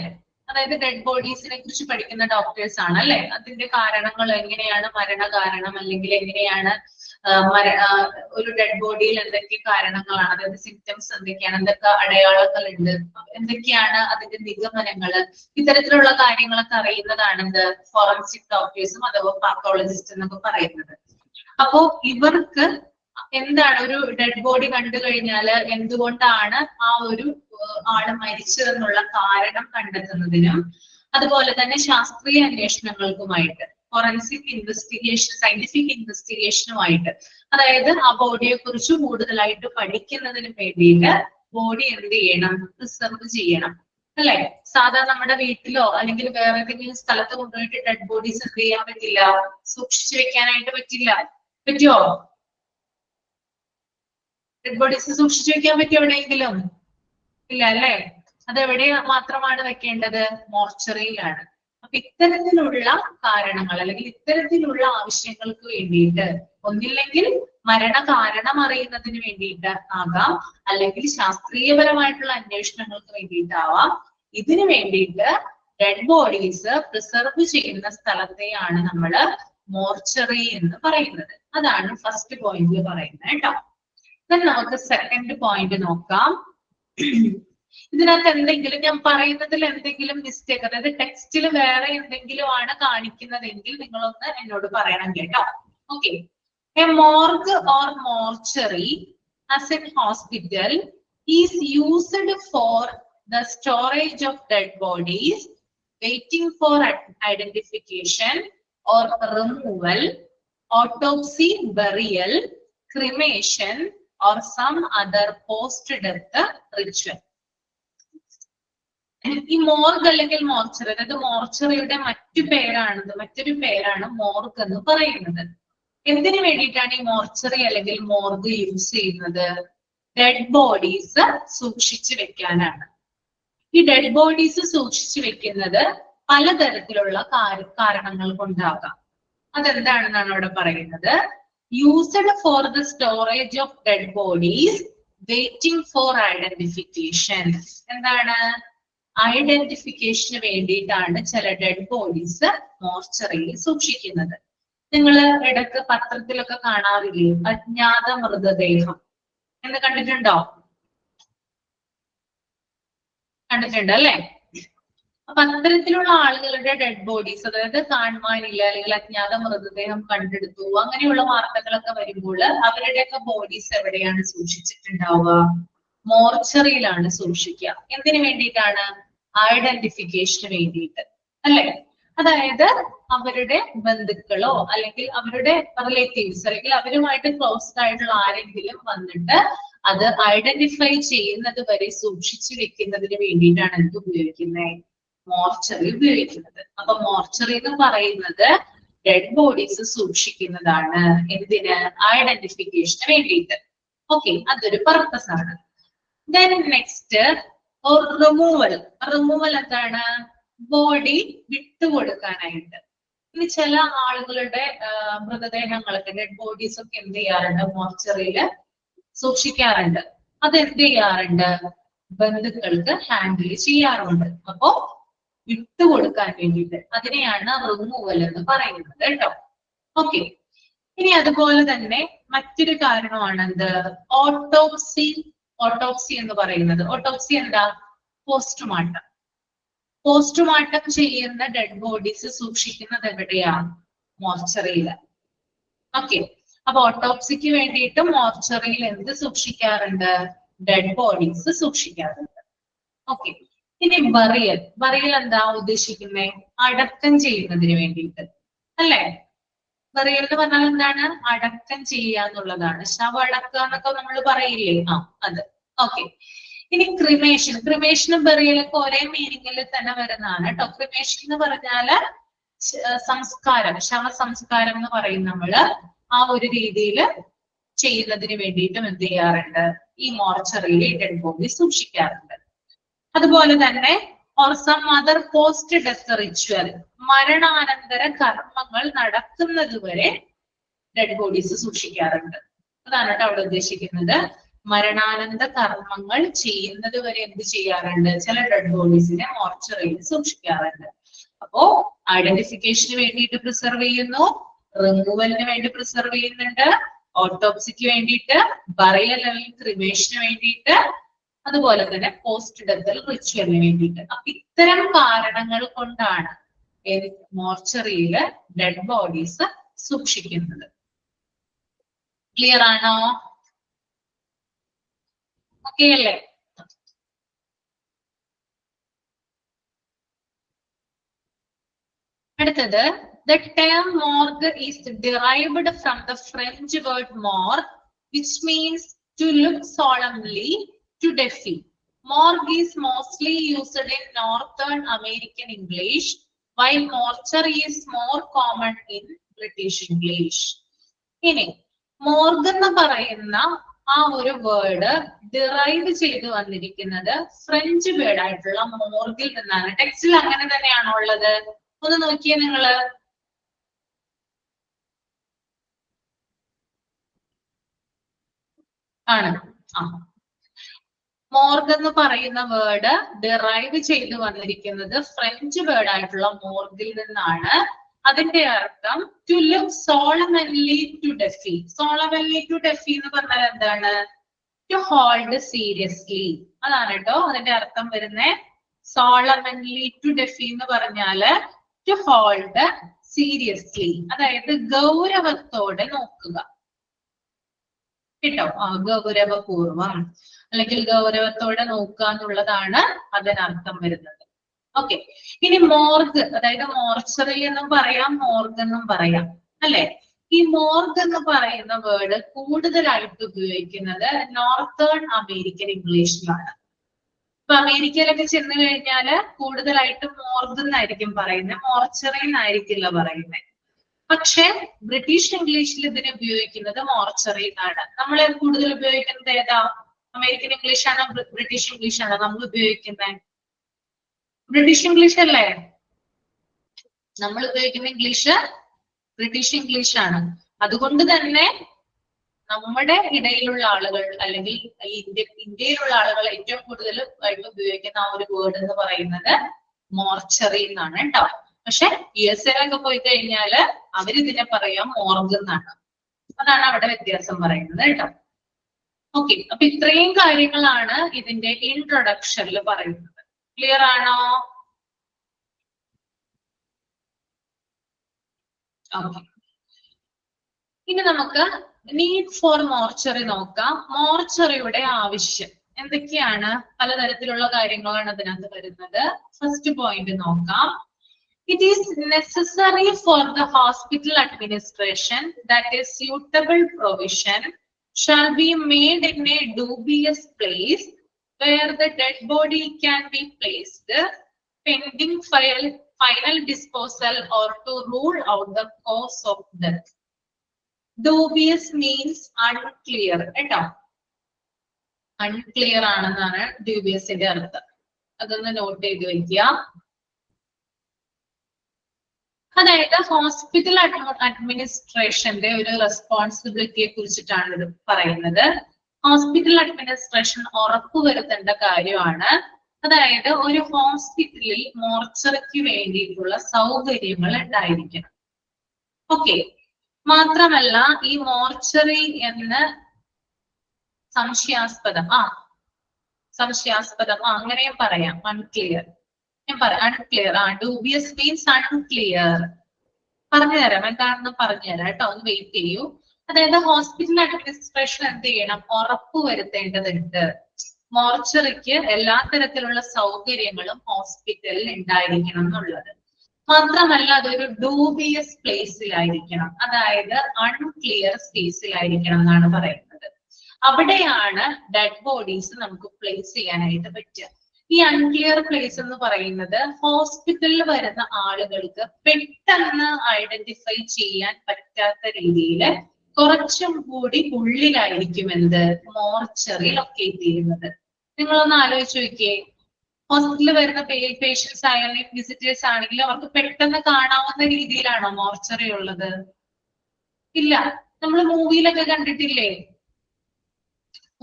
അതായത് ഡെഡ് ബോഡീസിനെ കുറിച്ച് പഠിക്കുന്ന ഡോക്ടേഴ്സ് ആണ് അല്ലെ? അതിന്റെ കാരണങ്ങൾ എങ്ങനെയാണ്, മരണകാരണം അല്ലെങ്കിൽ എങ്ങനെയാണ് ഒരു ഡെഡ് ബോഡിയിൽ എന്തൊക്കെ കാരണങ്ങളാണ്, അതായത് സിംറ്റംസ് എന്തൊക്കെയാണ്, എന്തൊക്കെ അടയാളങ്ങൾ ഉണ്ട്, എന്തൊക്കെയാണ് അതിന്റെ നിഗമനങ്ങള്, ഇത്തരത്തിലുള്ള കാര്യങ്ങളൊക്കെ അറിയുന്നതാണ് എന്ത്? ഫോറൻസിക് ഡോക്ടേഴ്സും അഥവാ പാത്തോളജിസ്റ്റ് എന്നൊക്കെ പറയുന്നത്. അപ്പോ ഇവർക്ക് എന്താണ് ഒരു ഡെഡ് ബോഡി കണ്ടു കഴിഞ്ഞാല് എന്തുകൊണ്ടാണ് ആ ഒരു ആള് മരിച്ചതെന്നുള്ള കാരണം കണ്ടെത്തുന്നതിനും അതുപോലെ തന്നെ ശാസ്ത്രീയ അന്വേഷണങ്ങൾക്കുമായിട്ട് ഫോറൻസിക് ഇൻവെസ്റ്റിഗേഷൻ സയന്റിഫിക് ഇൻവെസ്റ്റിഗേഷനുമായിട്ട് അതായത് ആ ബോഡിയെ കുറിച്ച് കൂടുതലായിട്ട് പഠിക്കുന്നതിന് വേണ്ടിയിട്ട് ബോഡി എന്ത് ചെയ്യണം? പ്രിസർവ് ചെയ്യണം അല്ലെ? സാധാരണ നമ്മുടെ വീട്ടിലോ അല്ലെങ്കിൽ വേറെ ഏതെങ്കിലും സ്ഥലത്ത് കൊണ്ടുപോയിട്ട് ഡെഡ് ബോഡീസ് എന്ത് ചെയ്യാൻ പറ്റില്ല? സൂക്ഷിച്ചു വെക്കാനായിട്ട് പറ്റില്ല. പറ്റുമോ? ഡെഡ് ബോഡീസ് സൂക്ഷിച്ചു വെക്കാൻ പറ്റും എവിടെയെങ്കിലും? ഇല്ല അല്ലേ? അതെവിടെ മാത്രമാണ് വെക്കേണ്ടത്? മോർച്ചറിയിലാണ്. അപ്പൊ ഇത്തരത്തിലുള്ള കാരണങ്ങൾ അല്ലെങ്കിൽ ഇത്തരത്തിലുള്ള ആവശ്യങ്ങൾക്ക് വേണ്ടിയിട്ട്, ഒന്നില്ലെങ്കിൽ മരണ കാരണം അറിയുന്നതിന് വേണ്ടിയിട്ട് ആകാം, അല്ലെങ്കിൽ ശാസ്ത്രീയപരമായിട്ടുള്ള അന്വേഷണങ്ങൾക്ക് വേണ്ടിയിട്ടാവാം, ഇതിനു വേണ്ടിയിട്ട് ഡെഡ് ബോഡീസ് പ്രിസർവ് ചെയ്യുന്ന സ്ഥലത്തെയാണ് നമ്മൾ മോർച്ചറി എന്ന് പറയുന്നത്. അതാണ് ഫസ്റ്റ് പോയിന്റിൽ പറയുന്നത് കേട്ടോ. നമുക്ക് സെക്കൻഡ് പോയിന്റ് നോക്കാം. ഇതിനകത്ത് എന്തെങ്കിലും ഞാൻ പറയുന്നതിൽ എന്തെങ്കിലും മിസ്റ്റേക്ക്, അതായത് ടെക്സ്റ്റിൽ വേറെ എന്തെങ്കിലും ആണ് കാണിക്കുന്നതെങ്കിൽ നിങ്ങളൊന്ന് എന്നോട് പറയണം കേട്ടോ. Okay. A morgue or mortuary as an hospital is used for the storage of dead bodies waiting for identification or removal, autopsy, burial, cremation, or some other post-death ritual. ഈ മോർഗ് അല്ലെങ്കിൽ മോർച്ചറി, അതായത് മോർച്ചറിയുടെ മറ്റൊരു പേരാണ് മോർഗ് എന്ന് പറയുന്നത്. എന്തിനു വേണ്ടിയിട്ടാണ് ഈ മോർച്ചറി അല്ലെങ്കിൽ മോർഗ് യൂസ് ചെയ്യുന്നത്? ഡെഡ് ബോഡീസ് സൂക്ഷിച്ചു വെക്കാനാണ്. ഈ ഡെഡ് ബോഡീസ് സൂക്ഷിച്ചു വെക്കുന്നത് പലതരത്തിലുള്ള കാരണങ്ങൾ കൊണ്ടാകാം. അതെന്താണെന്നാണ് അവിടെ പറയുന്നത്. Used for the storage of dead bodies waiting for identification. എന്താണ്? ഐഡന്റിഫിക്കേഷന് വേണ്ടിയിട്ടാണ് ചില ഡെഡ് ബോഡീസ് മോർച്ചറിയിൽ സൂക്ഷിക്കുന്നത്. നിങ്ങൾ ഇടയ്ക്ക് പത്രത്തിലൊക്കെ കാണാറില്ലേ അജ്ഞാത മൃതദേഹം എന്ന്? കണ്ടിട്ടുണ്ടോ? കണ്ടിട്ടുണ്ട് അല്ലെ? അപ്പൊ അത്തരത്തിലുള്ള ആളുകളുടെ ഡെഡ് ബോഡീസ്, അതായത് കാണുവാനില്ല അല്ലെങ്കിൽ അജ്ഞാത മൃതദേഹം കണ്ടെടുത്തു, അങ്ങനെയുള്ള വാർത്തകളൊക്കെ വരുമ്പോൾ അവരുടെയൊക്കെ ബോഡീസ് എവിടെയാണ് സൂക്ഷിച്ചിട്ടുണ്ടാവുക? മോർച്ചറിയിലാണ് സൂക്ഷിക്കുക. എന്തിനു വേണ്ടിയിട്ടാണ്? ഐഡന്റിഫിക്കേഷന് വേണ്ടിയിട്ട് അല്ലെ? അതായത് അവരുടെ ബന്ധുക്കളോ അല്ലെങ്കിൽ അവരുടെ റിലേറ്റീവ്സ് അല്ലെങ്കിൽ അവരുമായിട്ട് ക്ലോസ്ഡ് ആയിട്ടുള്ള ആരെങ്കിലും വന്നിട്ട് അത് ഐഡന്റിഫൈ ചെയ്യുന്നത് വരെ സൂക്ഷിച്ചു വെക്കുന്നതിന് വേണ്ടിയിട്ടാണ് എന്ത് ഉപയോഗിക്കുന്നത്? മോർച്ചറി ഉപയോഗിക്കുന്നത്. അപ്പൊ മോർച്ചറി എന്ന് പറയുന്നത് ഡെഡ് ബോഡീസ് സൂക്ഷിക്കുന്നതാണ്. എന്തിന്? ഐഡന്റിഫിക്കേഷന് വേണ്ടിയിട്ട്. ഓക്കെ, അതൊരു പർപ്പസ് ആണ്. Then next removal. റിമൂവൽ എന്താണ്? ബോഡി വിട്ടുകൊടുക്കാനായിട്ട്. ഇനി ചില ആളുകളുടെ മൃതദേഹങ്ങളൊക്കെ ഡെഡ് ബോഡീസ് ഒക്കെ എന്ത് ചെയ്യാറുണ്ട്? മോർച്ചറിയില് സൂക്ഷിക്കാറുണ്ട്. അത് എന്ത് ചെയ്യാറുണ്ട്? ബന്ധുക്കൾക്ക് ഹാൻഡിൽ ചെയ്യാറുണ്ട്. അപ്പോ വിട്ടുകൊടുക്കാൻ വേണ്ടിയിട്ട് അതിനെയാണ് റിമൂവൽ എന്ന് പറയുന്നത് കേട്ടോ. ഓക്കെ. ഇനി അതുപോലെ തന്നെ മറ്റൊരു കാരണമാണ് എന്ത്? ഓട്ടോപ്സി. ഓട്ടോപ്സി എന്ന് പറയുന്നത്, ഓട്ടോപ്സി എന്താ? പോസ്റ്റ്മോർട്ടം. പോസ്റ്റ്മോർട്ടം ചെയ്യുന്ന ഡെഡ് ബോഡീസ് സൂക്ഷിക്കുന്നത് എവിടെയാണ്? മോർച്ചറിയില്. ഓക്കെ. അപ്പൊ ഓട്ടോപ്സിക്ക് വേണ്ടിയിട്ട് മോർച്ചറിയിൽ എന്ത് സൂക്ഷിക്കാറുണ്ട്? ഡെഡ് ബോഡീസ് സൂക്ഷിക്കാറുണ്ട്. ഓക്കെ. ഇനി ബറിയൽ. ബറിയൽ എന്താ ഉദ്ദേശിക്കുന്നത്? അടക്കം ചെയ്യുന്നതിന് വേണ്ടിയിട്ട് അല്ലെ? ബറിയൽ എന്ന് പറഞ്ഞാൽ എന്താണ്? അടക്കം ചെയ്യുക എന്നുള്ളതാണ്. ശവ അടക്കുക എന്നൊക്കെ നമ്മൾ പറയില്ലേ? അത്. ഓക്കെ. ഇനി ക്രിമേഷൻ. ക്രിമേഷനും ബറിയലൊക്കെ ഒരേ മീനിങ്ങിൽ തന്നെ വരുന്നതാണ് കേട്ടോ. ക്രിമേഷൻ എന്ന് പറഞ്ഞാല് സംസ്കാരം, ശവസംസ്കാരം എന്ന് പറയും നമ്മള്. ആ ഒരു രീതിയിൽ ചെയ്യുന്നതിന് വേണ്ടിയിട്ടും എന്ത് ചെയ്യാറുണ്ട്? ഈ മോർച്ചറിയിൽ ഡെഡ് ബോഡി സൂക്ഷിക്കാറുണ്ട്. അതുപോലെ തന്നെ or some other post death ritual, മരണാനന്തര കർമ്മങ്ങൾ നടക്കുന്നത് വരെ ഡെഡ് ബോഡീസ് സൂക്ഷിക്കാറുണ്ട്. അതാണ് കേട്ടോ അവിടെ ഉദ്ദേശിക്കുന്നത്. മരണാനന്തര കർമ്മങ്ങൾ ചെയ്യുന്നത് വരെ എന്ത് ചെയ്യാറുണ്ട്? ചില ഡെഡ് ബോഡീസിനെ മോർച്ചറിയിൽ സൂക്ഷിക്കാറുണ്ട്. അപ്പോ ഐഡന്റിഫിക്കേഷന് വേണ്ടിയിട്ട് പ്രിസർവ് ചെയ്യുന്നു, റിമൂവലിന് വേണ്ടി പ്രിസർവ് ചെയ്യുന്നുണ്ട്, ഓട്ടോപ്സിക്ക് വേണ്ടിയിട്ട്, ബറിയൽ അല്ലെങ്കിൽ ക്രിമേഷന് വേണ്ടിയിട്ട്, അതുപോലെ തന്നെ പോസ്റ്റ് ഡെത്തൽ റിച്വലിന് വേണ്ടിയിട്ട്. അപ്പൊ ഇത്തരം കാരണങ്ങൾ കൊണ്ടാണ് മോർച്ചറിയില് ഡെഡ് ബോഡീസ് സൂക്ഷിക്കുന്നത്. ക്ലിയർ ആണോ? ഓക്കെ അല്ലേ? അടുത്തത്, the term morgue is derived from the French word morgue, which means to look solemnly, to defy. Morgue is mostly used in Northern American English, while mortuary is more common in British English. ഇനി മോർഗ് എന്ന് പറയുന്ന ആ ഒരു വേർഡ് ഡിറൈവ് ചെയ്ത് വന്നിരിക്കുന്നത് ഫ്രഞ്ച് വേർഡ് ആയിട്ടുള്ള മോർഗിൽ നിന്നാണ്. ടെക്സ്റ്റിൽ അങ്ങനെ തന്നെയാണോ ഉള്ളത്? ഒന്ന് നോക്കിയേ നിങ്ങള്. ആണ്. ആ, മോർഗ് എന്ന് പറയുന്ന വേർഡ് ഡിറൈവ് ചെയ്ത് വന്നിരിക്കുന്നത് ഫ്രഞ്ച് വേർഡ് ആയിട്ടുള്ള മോർഗിൽ നിന്നാണ്. അതിന്റെ അർത്ഥം to look solemnly to defy. Solemnly to defy എന്ന് പറഞ്ഞാൽ എന്താണ്? To hold seriously. അതാണ് കേട്ടോ അതിന്റെ അർത്ഥം വരുന്നേ. സോളമൻലി ടു ഡെഫി എന്ന് പറഞ്ഞാല് ടു ഹോൾഡ് സീരിയസ്ലി, അതായത് ഗൗരവത്തോടെ നോക്കുക കേട്ടോ. ഗൗരവപൂർവം അല്ലെങ്കിൽ ഗൗരവത്തോടെ നോക്കുക എന്നുള്ളതാണ് അതിനർത്ഥം വരുന്നത്. ഓക്കെ, ഇനി മോർഗ്, അതായത് മോർച്ചറി എന്നും പറയാം, മോർഗ് എന്നും പറയാം അല്ലെ. ഈ മോർഗ് എന്ന് പറയുന്ന വേർഡ് കൂടുതലായിട്ട് ഉപയോഗിക്കുന്നത് നോർത്തേൺ അമേരിക്കൻ ഇംഗ്ലീഷിലാണ്. ഇപ്പൊ അമേരിക്കയിലൊക്കെ ചെന്ന് കഴിഞ്ഞാല് കൂടുതലായിട്ട് മോർഗ് എന്നായിരിക്കും പറയുന്നത്, മോർച്ചറി എന്നായിരിക്കില്ല പറയുന്നത്. പക്ഷെ ബ്രിട്ടീഷ് ഇംഗ്ലീഷിൽ ഇതിനെ ഉപയോഗിക്കുന്നത് മോർച്ചറി എന്നാണ്. നമ്മൾ കൂടുതൽ ഉപയോഗിക്കുന്നത് ഏതാ? അമേരിക്കൻ ഇംഗ്ലീഷ് ആണോ ബ്രിട്ടീഷ് ഇംഗ്ലീഷ് ആണോ നമ്മൾ ഉപയോഗിക്കുന്നത്? ബ്രിട്ടീഷ് ഇംഗ്ലീഷ് അല്ലേ? നമ്മൾ ഉപയോഗിക്കുന്ന ഇംഗ്ലീഷ് ബ്രിട്ടീഷ് ഇംഗ്ലീഷ് ആണ്. അതുകൊണ്ട് തന്നെ നമ്മുടെ ഇടയിലുള്ള ആളുകൾ അല്ലെങ്കിൽ ഇന്ത്യയിലുള്ള ആളുകൾ ഏറ്റവും കൂടുതൽ ആയിട്ട് ഉപയോഗിക്കുന്ന ആ ഒരു വേർഡ് എന്ന് പറയുന്നത് മോർച്ചറി എന്നാണ് കേട്ടോ. പക്ഷെ USA പോയി കഴിഞ്ഞാല് അവരിതിനെ പറയാം മോർഗ് എന്നാണ്. അതാണ് അവിടെ വ്യത്യാസം പറയുന്നത് കേട്ടോ. ഓക്കെ, അപ്പൊ ഇത്രയും കാര്യങ്ങളാണ് ഇതിന്റെ ഇൻട്രൊഡക്ഷനിൽ പറയുന്നത്. ക്ലിയർ ആണോ? ഓക്കെ, ഇനി നമുക്ക് നീഡ് ഫോർ മോർച്ചറി നോക്കാം. മോർച്ചറിയുടെ ആവശ്യം എന്തൊക്കെയാണ്? പലതരത്തിലുള്ള കാര്യങ്ങളാണ് അതിനകത്ത് വരുന്നത്. ഫസ്റ്റ് പോയിന്റ് നോക്കാം. It is necessary for the hospital administration that a suitable provision shall be made in a dubious place where the dead body can be placed pending final disposal or to rule out the cause of death. Dubious means unclear. Unclear ആണെന്നാണ് dubious-ന്റെ അർത്ഥം. അതൊന്ന് നോട്ട് ചെയ്ത് വയ്ക്കുക. അതായത് ഹോസ്പിറ്റൽ അഡ്മിനിസ്ട്രേഷന്റെ ഒരു റെസ്പോൺസിബിലിറ്റിയെ കുറിച്ചിട്ടാണ് ഇത് പറയുന്നത്. ഹോസ്പിറ്റൽ അഡ്മിനിസ്ട്രേഷൻ ഉറപ്പുവരുത്തേണ്ട കാര്യമാണ്. അതായത് ഒരു ഹോസ്പിറ്റലിൽ മോർച്ചറിക്ക് വേണ്ടിയിട്ടുള്ള സൗകര്യങ്ങൾ ഉണ്ടായിരിക്കണം. ഓക്കെ, മാത്രമല്ല ഈ മോർച്ചറി എന്ന് സംശയാസ്പദം അങ്ങനെയും പറയാം. Unclear unclear dubious means unclear. പറഞ്ഞുതരാം, എന്താണെന്ന് പറഞ്ഞുതരാം കേട്ടോ. ഒന്ന് വെയിറ്റ് ചെയ്യൂ. അതായത് ഹോസ്പിറ്റൽ അഡ്മിനിസ്ട്രേഷൻ എന്ത് ചെയ്യണം? ഉറപ്പുവരുത്തേണ്ടതുണ്ട് മോർച്ചറിക്ക് എല്ലാ തരത്തിലുള്ള സൗകര്യങ്ങളും ഹോസ്പിറ്റലിൽ ഉണ്ടായിരിക്കണം എന്നുള്ളത്. മാത്രമല്ല അതൊരു ഡൂബിയസ് പ്ലേസിലായിരിക്കണം, അതായത് അൺക്ലിയർ സ്പേസിലായിരിക്കണം എന്നാണ് പറയുന്നത്. അവിടെയാണ് ഡെഡ് ബോഡീസ് നമുക്ക് പ്ലേസ് ചെയ്യാനായിട്ട് പറ്റുക. ഈ അൺക്ലിയർ പ്ലേസ് എന്ന് പറയുന്നത് ഹോസ്പിറ്റലിൽ വരുന്ന ആളുകൾക്ക് പെട്ടെന്ന് ഐഡന്റിഫൈ ചെയ്യാൻ പറ്റാത്ത രീതിയിൽ കുറച്ചും കൂടി ഉള്ളിലായിരിക്കും എന്ത് മോർച്ചറി ലൊക്കേറ്റ് ചെയ്യുന്നത്. നിങ്ങളൊന്ന് ആലോചിച്ച് നോക്കിയേ, ഹോസ്പിറ്റലിൽ വരുന്ന പേഷ്യൻസ് ആയാലും വിസിറ്റേഴ്സ് ആണെങ്കിലും അവർക്ക് പെട്ടെന്ന് കാണാവുന്ന രീതിയിലാണോ മോർച്ചറി ഉള്ളത്? ഇല്ല. നമ്മൾ മൂവിയിലൊക്കെ കണ്ടിട്ടില്ലേ?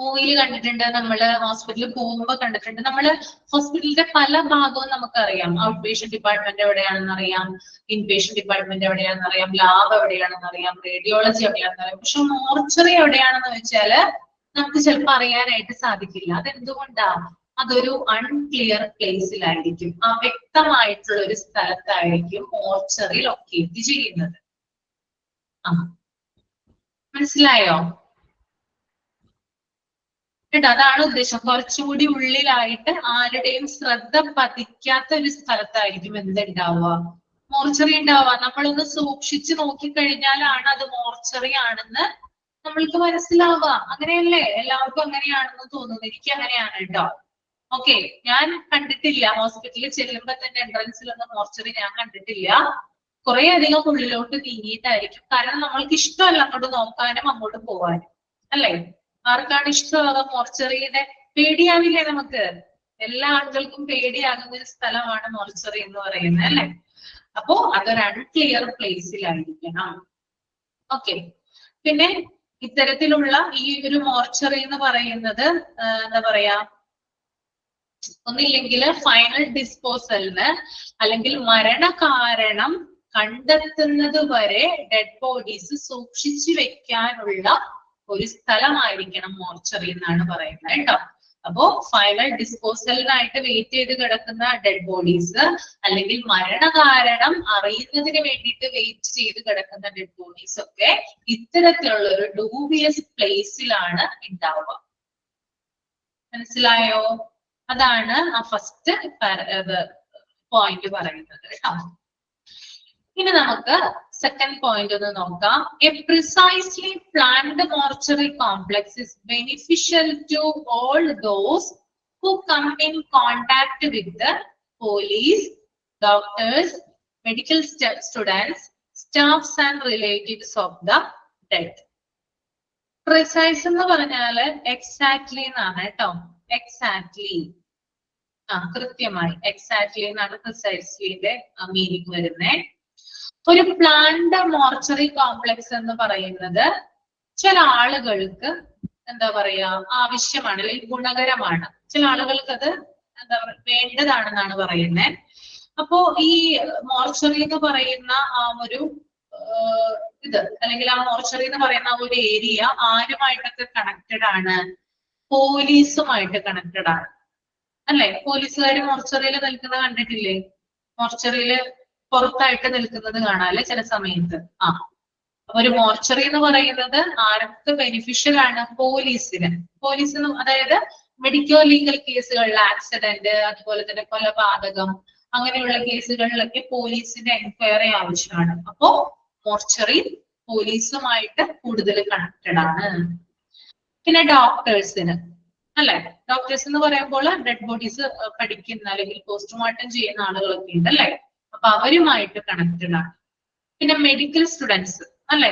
മൂവിയിൽ കണ്ടിട്ടുണ്ട്, നമ്മള് ഹോസ്പിറ്റലിൽ പോകുമ്പോൾ കണ്ടിട്ടുണ്ട്. നമ്മള് ഹോസ്പിറ്റലിന്റെ പല ഭാഗവും നമുക്കറിയാം. ഔട്ട് പേഷ്യന്റ് ഡിപ്പാർട്ട്മെന്റ് എവിടെയാണെന്ന് അറിയാം, ഇൻ പേഷ്യന്റ് ഡിപ്പാർട്ട്മെന്റ് എവിടെയാണെന്ന് അറിയാം, ലാബ് എവിടെയാണെന്ന് അറിയാം, റേഡിയോളജി എവിടെയാണെന്ന് അറിയാം. പക്ഷെ മോർച്ചറി എവിടെയാണെന്ന് വെച്ചാല് നമുക്ക് ചിലപ്പോൾ അറിയാനായിട്ട് സാധിക്കില്ല. അതെന്തുകൊണ്ടാ? അതൊരു അൺക്ലിയർ പ്ലേസിലായിരിക്കും, അവ്യക്തമായിട്ടുള്ള ഒരു സ്ഥലത്തായിരിക്കും മോർച്ചറി ലൊക്കേറ്റ് ചെയ്യുന്നത്. മനസ്സിലായോ കേട്ടോ? അതാണ് ഉദ്ദേശം. കുറച്ചുകൂടി ഉള്ളിലായിട്ട് ആരുടെയും ശ്രദ്ധ പതിക്കാത്ത ഒരു സ്ഥലത്തായിരിക്കും എന്തുണ്ടാവുക? മോർച്ചറി ഉണ്ടാവുക. നമ്മളൊന്ന് സൂക്ഷിച്ചു നോക്കിക്കഴിഞ്ഞാലാണ് അത് മോർച്ചറി ആണെന്ന് നമ്മൾക്ക് മനസ്സിലാവുക. അങ്ങനെയല്ലേ? എല്ലാവർക്കും അങ്ങനെയാണെന്ന് തോന്നുന്നു. എനിക്ക് അങ്ങനെയാണ് കേട്ടോ. ഓക്കെ, ഞാൻ കണ്ടിട്ടില്ല. ഹോസ്പിറ്റലിൽ ചെല്ലുമ്പോ തന്നെ എൻട്രൻസിലൊന്നും മോർച്ചറി ഞാൻ കണ്ടിട്ടില്ല. കുറെ അധികം ഉള്ളിലോട്ട് നീങ്ങിയിട്ടായിരിക്കും. കാരണം നമ്മൾക്ക് ഇഷ്ടമല്ല അങ്ങോട്ട് നോക്കാനും അങ്ങോട്ട് പോവാനും, അല്ലേ? ആർക്കാണ് ഇഷ്ടമുള്ളത് മോർച്ചറിയുടെ? പേടിയാവില്ലേ നമുക്ക്? എല്ലാ ആളുകൾക്കും പേടിയാകുന്ന ഒരു സ്ഥലമാണ് മോർച്ചറി എന്ന് പറയുന്നത് അല്ലെ? അപ്പോ അതൊരു അൺക്ലിയർ പ്ലേസിലായിരിക്കണം. ഓക്കെ. പിന്നെ ഇത്തരത്തിലുള്ള ഈ ഒരു മോർച്ചറി എന്ന് പറയുന്നത് എന്താ പറയാ, ഒന്നില്ലെങ്കിൽ ഫൈനൽ ഡിസ്പോസലിന് അല്ലെങ്കിൽ മരണകാരണം കണ്ടെത്തുന്നത് വരെ ഡെഡ് ബോഡീസ് സൂക്ഷിച്ചു വെക്കാനുള്ള ഒരു സ്ഥലമായിരിക്കണം മോർച്ചറി എന്നാണ് പറയുന്നത് കേട്ടോ. അപ്പോ ഫൈനൽ ഡിസ്പോസലിനായിട്ട് വെയിറ്റ് ചെയ്ത് കിടക്കുന്ന ഡെഡ് ബോഡീസ് അല്ലെങ്കിൽ മരണകാരണം അറിയുന്നതിന് വേണ്ടിയിട്ട് വെയിറ്റ് ചെയ്ത് കിടക്കുന്ന ഡെഡ് ബോഡീസ് ഒക്കെ ഇത്തരത്തിലുള്ള ഒരു ഡൂബിയസ് പ്ലേസിലാണ് ഉണ്ടാവുക. മനസ്സിലായോ? അതാണ് ആ ഫസ്റ്റ് പോയിന്റ് പറയുന്നത് കേട്ടോ. ഇനി നമുക്ക് സെക്കൻഡ് പോയിന്റ് ഒന്ന് നോക്കാം. A precisely planned mortuary complex is beneficial to all those who come in contact with the police, doctors, medical students, staffs and relatives of the dead. Precise എന്ന് പറഞ്ഞാല് എക്സാക്ട്ലി എന്നാണ് കേട്ടോ. എക്സാക്ട്ലി, കൃത്യമായി, എക്സാക്ട്ലി എന്നാണ് പ്രിസൈസ്ലിന്റെ മീനിങ് വരുന്നത്. ഒരു പ്ലാൻഡ് മോർച്ചറി കോംപ്ലക്സ് എന്ന് പറയുന്നത് ചില ആളുകൾക്ക് എന്താ പറയാ ആവശ്യമാണ് അല്ലെങ്കിൽ ഗുണകരമാണ്. ചില ആളുകൾക്ക് അത് എന്താ പറയുക വേണ്ടതാണെന്നാണ് പറയുന്നത്. അപ്പോ ഈ മോർച്ചറി എന്ന് പറയുന്ന ആ ഒരു ഇത് അല്ലെങ്കിൽ ആ മോർച്ചറി എന്ന് പറയുന്ന ആ ഒരു ഏരിയ ആരുമായിട്ടൊക്കെ കണക്റ്റഡ് ആണ്? പോലീസുമായിട്ട് കണക്റ്റഡ് ആണ് അല്ലെ? പോലീസുകാർ മോർച്ചറിയിൽ നിൽക്കുന്നത് കണ്ടിട്ടില്ലേ? മോർച്ചറിയില് പുറത്തായിട്ട് നിൽക്കുന്നത് കാണാല്ലേ ചില സമയത്ത്. അപ്പൊ ഒരു മോർച്ചറി എന്ന് പറയുന്നത് ആർക്ക് ബെനിഫിഷ്യൽ ആണ്? പോലീസിന്. പോലീസിന്, അതായത് മെഡിക്കോ ലീഗൽ കേസുകളിൽ ആക്സിഡന്റ്, അതുപോലെ തന്നെ കൊലപാതകം, അങ്ങനെയുള്ള കേസുകളിലൊക്കെ പോലീസിന്റെ എൻക്വയറി ആവശ്യമാണ്. അപ്പോ മോർച്ചറി പോലീസുമായിട്ട് കൂടുതൽ കണക്റ്റഡ് ആണ്. പിന്നെ ഡോക്ടേഴ്സിന് അല്ലെ? ഡോക്ടേഴ്സ് എന്ന് പറയുമ്പോൾ ഡെഡ് ബോഡീസ് പഠിക്കുന്ന അല്ലെങ്കിൽ പോസ്റ്റ്മോർട്ടം ചെയ്യുന്ന ആളുകളൊക്കെ ഉണ്ട് അല്ലെ? അപ്പൊ അവരുമായിട്ട് കണക്റ്റഡ് ആണ്. പിന്നെ മെഡിക്കൽ സ്റ്റുഡൻസ് അല്ലെ?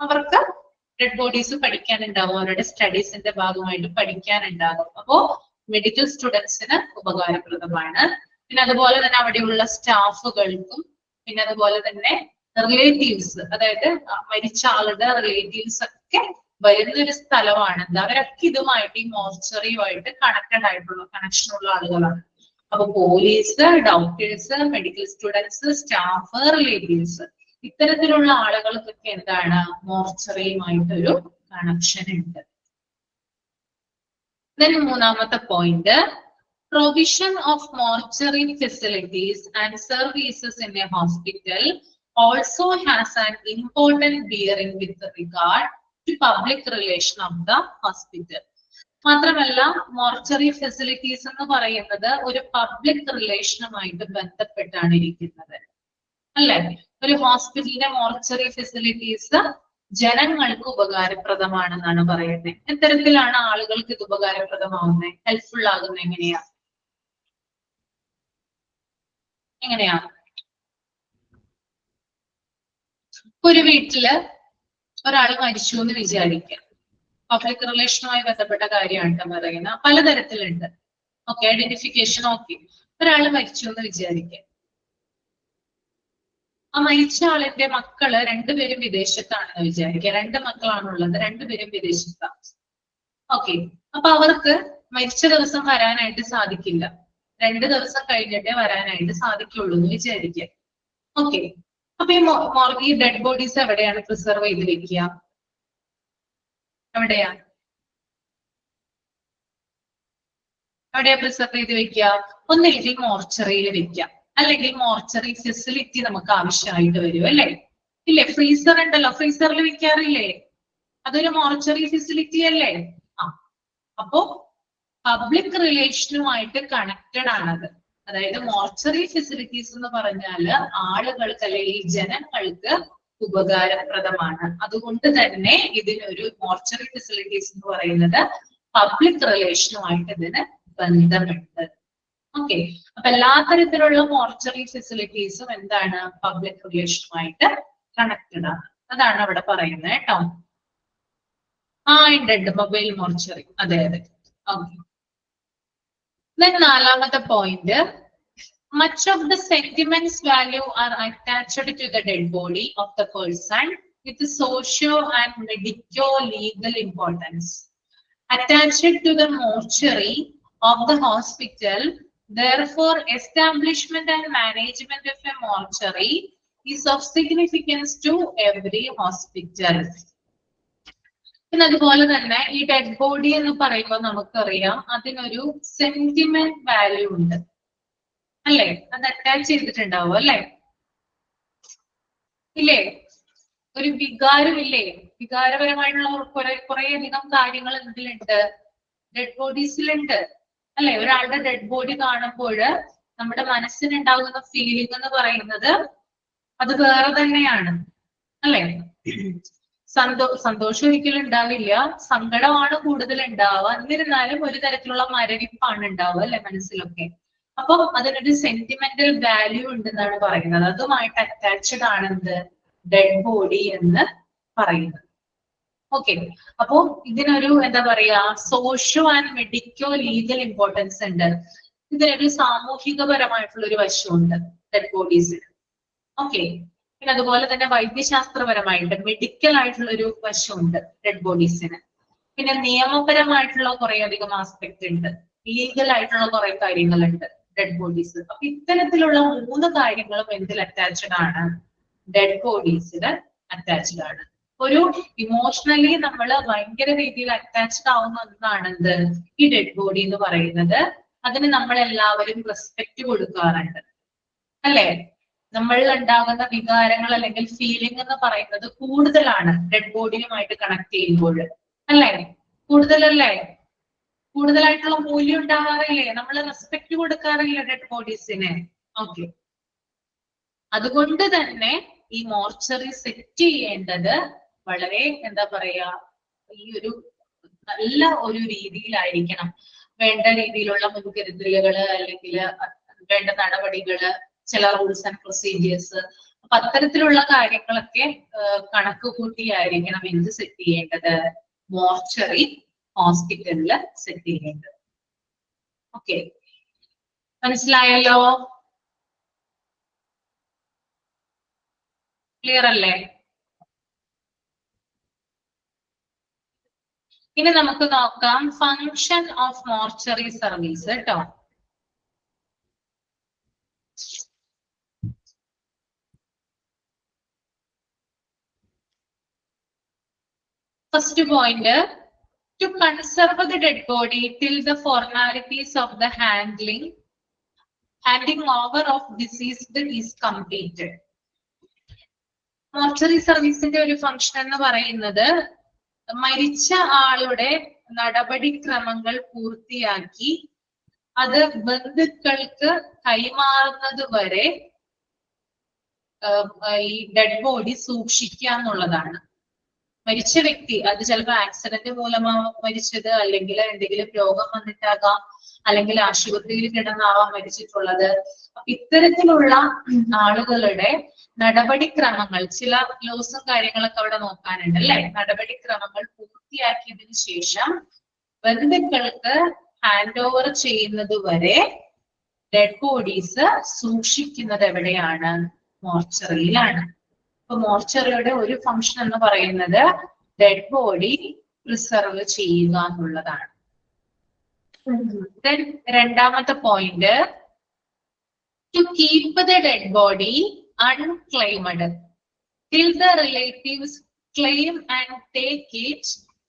അവർക്ക് ഡെഡ് ബോഡീസ് പഠിക്കാനുണ്ടാവും, അവരുടെ സ്റ്റഡീസിന്റെ ഭാഗമായിട്ട് പഠിക്കാനുണ്ടാകും. അപ്പോ മെഡിക്കൽ സ്റ്റുഡൻസിന് ഉപകാരപ്രദമാണ്. പിന്നെ അതുപോലെ തന്നെ അവിടെയുള്ള സ്റ്റാഫുകൾക്കും, പിന്നെ അതുപോലെ തന്നെ റിലേറ്റീവ്സ്, അതായത് മരിച്ച ആളുടെ റിലേറ്റീവ്സ് ഒക്കെ വരുന്ന ഒരു സ്ഥലമാണ്. എന്താ, അവരൊക്കെ ഇതുമായിട്ട് ഈ മോർച്ചറിയുമായിട്ട് കണക്റ്റഡ് ആയിട്ടുള്ള കണക്ഷനുള്ള ആളുകളാണ്. അപ്പൊ police, doctors, medical students, staff, relatives, ഇത്തരത്തിലുള്ള ആളുകൾക്കൊക്കെ എന്താണ് മോർച്ചറിയുമായിട്ടൊരു കണക്ഷൻ ഉണ്ട്. ദെൻ മൂന്നാമത്തെ point, provision of mortuary facilities and services in A hospital also has an important bearing with regard to public relation of the hospital. മാത്രമല്ല മോർച്ചറി ഫെസിലിറ്റീസ് എന്ന് പറയുന്നത് ഒരു പബ്ലിക് റിലേഷനുമായിട്ട് ബന്ധപ്പെട്ടാണ് ഇരിക്കുന്നത് അല്ലെ? ഒരു ഹോസ്പിറ്റലിന്റെ മോർച്ചറി ഫെസിലിറ്റീസ് ജനങ്ങൾക്ക് ഉപകാരപ്രദമാണെന്നാണ് പറയുന്നത്. എത്തരത്തിലാണ് ആളുകൾക്ക് ഇത് ഉപകാരപ്രദമാവുന്നത്, ഹെൽപ്ഫുൾ ആകുന്നത് എങ്ങനെയാ? ഒരു വീട്ടില് ഒരാൾ മരിച്ചു എന്ന് വിചാരിക്കാം. പബ്ലിക് റിലേഷനുമായി ബന്ധപ്പെട്ട കാര്യമാണ് പറയുന്നത്. പലതരത്തിലുണ്ട്. Okay, identification okay. ഒരാൾ മരിച്ചു എന്ന് വിചാരിക്കാം. ആ മരിച്ച ആളിന്റെ മക്കള് രണ്ടുപേരും വിദേശത്താണെന്ന് വിചാരിക്കുക. 2 മക്കളാണുള്ളത്, രണ്ടുപേരും വിദേശത്താണ്. ഓക്കെ, അപ്പൊ അവർക്ക് മരിച്ച ദിവസം വരാനായിട്ട് സാധിക്കില്ല. 2 ദിവസം കഴിഞ്ഞിട്ടേ വരാനായിട്ട് സാധിക്കുള്ളൂ എന്ന് വിചാരിക്കുക. ഓക്കെ, അപ്പൊ ഈ ഡെഡ് ബോഡീസ് എവിടെയാണ് പ്രിസർവ് ചെയ്ത് വെക്കുക? എവിടെയാ പ്രിസർവ് ചെയ്ത് വെക്കുക? ഒന്നില്ലെങ്കിൽ മോർച്ചറിയിൽ വെക്കാം, അല്ലെങ്കിൽ മോർച്ചറി ഫെസിലിറ്റി നമുക്ക് ആവശ്യമായിട്ട് വരും അല്ലെ? ഇല്ലേ? ഫ്രീസർ ഉണ്ടല്ലോ, ഫ്രീസറിൽ വെക്കാറില്ലേ? അതൊരു മോർച്ചറി ഫെസിലിറ്റി അല്ലേ? അപ്പോ പബ്ലിക് റിലേഷനുമായിട്ട് കണക്റ്റഡ് ആണത്. അതായത് മോർച്ചറി ഫെസിലിറ്റീസ് എന്ന് പറഞ്ഞാല് ആളുകൾക്ക് അല്ലെങ്കിൽ ജനങ്ങൾക്ക് ഉപകാരപ്രദമാണ്. അതുകൊണ്ട് തന്നെ ഇതിനൊരു മോർച്ചറി ഫെസിലിറ്റീസ് എന്ന് പറയുന്നത് പബ്ലിക് റിലേഷനുമായിട്ട് ഇതിന് ബന്ധമുണ്ട്. ഓക്കെ, അപ്പൊ എല്ലാ തരത്തിലുള്ള മോർച്ചറി ഫെസിലിറ്റീസും എന്താണ്? പബ്ലിക് റിലേഷനുമായിട്ട് കണക്റ്റഡ് ആണ്. അതാണ് അവിടെ പറയുന്നത് കേട്ടോ. ഉണ്ട് മൊബൈൽ മോർച്ചറി. അതെ അതെ. ഓക്കെ. നാലാമത്തെ point, much of the sentiments value are attached to the dead body of the person with socio and medico-legal importance. Attached to the mortuary of the hospital, therefore, establishment and management of a mortuary is of significance to every hospital. പിന്നെ അതുപോലെ തന്നെ ഈ ഡെഡ് ബോഡി എന്ന് പറയുമ്പോൾ നമുക്കറിയാം അതിനൊരു സെന്റിമെന്റ് വാല്യൂ ഉണ്ട് അല്ലേ? അത് അറ്റാച്ച് ചെയ്തിട്ടുണ്ടാവും അല്ലേ? ഇല്ലേ? ഒരു വികാരമില്ലേ? വികാരപരമായിട്ടുള്ള കുറെ അധികം കാര്യങ്ങൾ എന്തിലുണ്ട്? ഡെഡ് ബോഡീസിലുണ്ട് അല്ലെ? ഒരാളുടെ ഡെഡ് ബോഡി കാണുമ്പോൾ നമ്മുടെ മനസ്സിനുണ്ടാകുന്ന ഫീലിംഗ് എന്ന് പറയുന്നത് അത് വേറെ തന്നെയാണ് അല്ലെ? സന്തോഷം ഒരിക്കലും ഉണ്ടാവില്ല, സങ്കടമാണ് കൂടുതൽ ഉണ്ടാവുക. എന്നിരുന്നാലും ഒരു തരത്തിലുള്ള മരവിപ്പാണ് ഉണ്ടാവുക അല്ലെ മനസ്സിലൊക്കെ. അപ്പൊ അതിനൊരു സെന്റിമെന്റൽ വാല്യൂ ഉണ്ടെന്നാണ് പറയുന്നത്. അതുമായിട്ട് അറ്റാച്ച്ഡ് ആണ് എന്ത്? ഡെഡ് ബോഡി എന്ന് പറയുന്നത്. ഓക്കെ. അപ്പോ ഇതിനൊരു എന്താ പറയാ, socio and medico legal importance ഉണ്ട്. ഇതിനൊരു സാമൂഹികപരമായിട്ടുള്ള ഒരു വശമുണ്ട് ഡെഡ് ബോഡീസിന്. ഓക്കെ. പിന്നെ അതുപോലെ തന്നെ വൈദ്യശാസ്ത്രപരമായിട്ട് മെഡിക്കൽ ആയിട്ടുള്ള ഒരു വശമുണ്ട് ഡെഡ് ബോഡീസിന്. പിന്നെ നിയമപരമായിട്ടുള്ള കുറെ അധികം ആസ്പെക്ട് ഉണ്ട്, ലീഗൽ ആയിട്ടുള്ള കുറെ കാര്യങ്ങളുണ്ട് ഡെഡ് ബോഡീസ്. അപ്പൊ ഇത്തരത്തിലുള്ള 3 കാര്യങ്ങളും എന്തിൽ അറ്റാച്ച്ഡ് ആണ്? ഡെഡ് ബോഡീസിന് അറ്റാച്ച്ഡ് ആണ്. ഒരു ഇമോഷണലി നമ്മൾ ഭയങ്കര രീതിയിൽ അറ്റാച്ച്ഡ് ആവുന്ന ഒന്നാണ് എന്ത്? ഈ ഡെഡ് ബോഡി എന്ന് പറയുന്നത്. അതിന് നമ്മൾ എല്ലാവരും റെസ്പെക്ട് കൊടുക്കാറുണ്ട് അല്ലെ? നമ്മളിൽ ഉണ്ടാകുന്ന വികാരങ്ങൾ അല്ലെങ്കിൽ ഫീലിംഗ് എന്ന് പറയുന്നത് കൂടുതലാണ് ഡെഡ് ബോഡിയുമായിട്ട് കണക്ട് ചെയ്യുമ്പോൾ അല്ലേ? കൂടുതലല്ലേ? കൂടുതലായിട്ടുള്ള മൂല്യം ഉണ്ടാകാറില്ലേ? നമ്മൾ റെസ്പെക്ട് കൊടുക്കാറില്ല ഡെഡ് ബോഡീസിന്. ഓക്കെ. അതുകൊണ്ട് തന്നെ ഈ മോർച്ചറി സെറ്റ് ചെയ്യേണ്ടത് വളരെ എന്താ പറയാ, ഈ ഒരു നല്ല ഒരു രീതിയിലായിരിക്കണം. വേണ്ട രീതിയിലുള്ള മുൻകരുതലുകള് അല്ലെങ്കിൽ വേണ്ട നടപടികള്, ചില റൂൾസ് ആൻഡ് പ്രൊസീജിയേഴ്സ്. അപ്പൊ അത്തരത്തിലുള്ള കാര്യങ്ങളൊക്കെ കണക്ക് കൂട്ടിയായിരിക്കണം എന്ത് സെറ്റ് ചെയ്യേണ്ടത്? മോർച്ചറി ഹോസ്പിറ്റലില് സെറ്റ് ചെയ്യേണ്ടത്. ഓക്കെ, മനസ്സിലായല്ലോ? ക്ലിയർ അല്ലേ? ഇനി നമുക്ക് നോക്കാം ഫങ്ഷൻ ഓഫ് മോർച്ചറി സർവീസ് കേട്ടോ. First point, to conserve the dead body till the formalities of the handing over of deceased is completed. Mortuary സർവീസിന്റെ ഒരു ഫംഗ്ഷൻ എന്ന് പറയുന്നത് മരിച്ച ആളുടെ നടപടിക്രമങ്ങൾ പൂർത്തിയാക്കി അത് ബന്ധുക്കൾക്ക് കൈമാറുന്നത് വരെ ഈ ഡെഡ് ബോഡി സൂക്ഷിക്കുക എന്നുള്ളതാണ്. മരിച്ച വ്യക്തി, അത് ചിലപ്പോൾ ആക്സിഡന്റ് മൂലമാവാം മരിച്ചത്, അല്ലെങ്കിൽ എന്തെങ്കിലും രോഗം വന്നിട്ടാകാം, അല്ലെങ്കിൽ ആശുപത്രിയിൽ കിടന്നാവാം മരിച്ചിട്ടുള്ളത്. ഇത്തരത്തിലുള്ള ആളുകളുടെ നടപടിക്രമങ്ങൾ, ചില ലോസും കാര്യങ്ങളൊക്കെ അവിടെ നോക്കാനുണ്ട് അല്ലെ? നടപടിക്രമങ്ങൾ പൂർത്തിയാക്കിയതിനു ശേഷം ബന്ധുക്കൾക്ക് ഹാൻഡ് ഓവർ ചെയ്യുന്നത് വരെ ഡെഡ് ബോഡീസ് സൂക്ഷിക്കുന്നത് എവിടെയാണ്? മോർച്ചറിയിലാണ്. അപ്പൊ മോർച്ചറിയുടെ ഒരു ഫംഗ്ഷൻ എന്ന് പറയുന്നത് ഡെഡ് ബോഡി പ്രിസർവ് ചെയ്യുക എന്നുള്ളതാണ്. രണ്ടാമത്തെ point, to keep the dead body unclaimed till the relatives claim and take it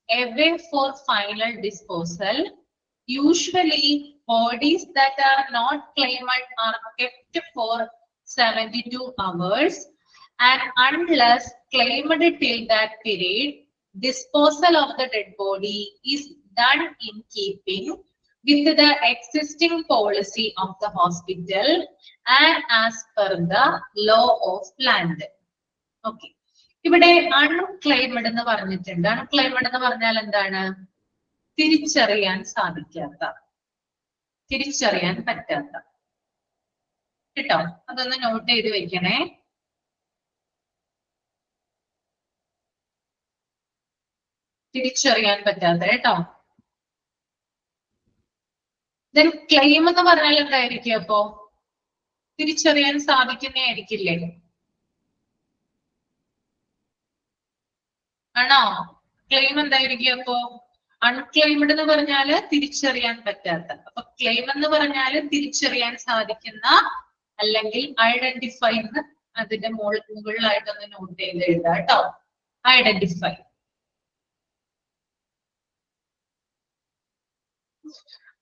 away for final disposal. Usually bodies that are not claimed are kept for 72 hours and unless claimed till that period, disposal of the dead body is done in keeping with the existing policy of the hospital and as per the law of land. Okay. ഇവിടെ അൺക്ലെയിമഡ് എന്ന് പറഞ്ഞിട്ടുണ്ട്. അൺക്ലെയിമഡ് എന്ന് പറഞ്ഞാൽ എന്താണ്? തിരിച്ചറിയാൻ സാധിക്കാത്ത, തിരിച്ചറിയാൻ പറ്റാത്ത. കേട്ടോ? അതൊന്ന് നോട്ട് ചെയ്ത് വെക്കണേ. തിരിച്ചറിയാൻ പറ്റാത്ത കേട്ടോ. ദെൻ ക്ലെയിം എന്ന് പറഞ്ഞാൽ എന്തായിരിക്കും അപ്പോ? തിരിച്ചറിയാൻ സാധിക്കുന്നതായിരിക്കില്ലേ? ആണോ? ക്ലെയിം എന്തായിരിക്കും അപ്പോ? അൺക്ലെയിംഡ് എന്ന് പറഞ്ഞാല് തിരിച്ചറിയാൻ പറ്റാത്ത. അപ്പൊ ക്ലെയിം എന്ന് പറഞ്ഞാല് തിരിച്ചറിയാൻ സാധിക്കുന്ന, അല്ലെങ്കിൽ ഐഡന്റിഫൈ എന്ന് അതിന്റെ മുകളിലായിട്ടൊന്ന് നോട്ട് ചെയ്ത് എഴുതാം കേട്ടോ. ഐഡന്റിഫൈ.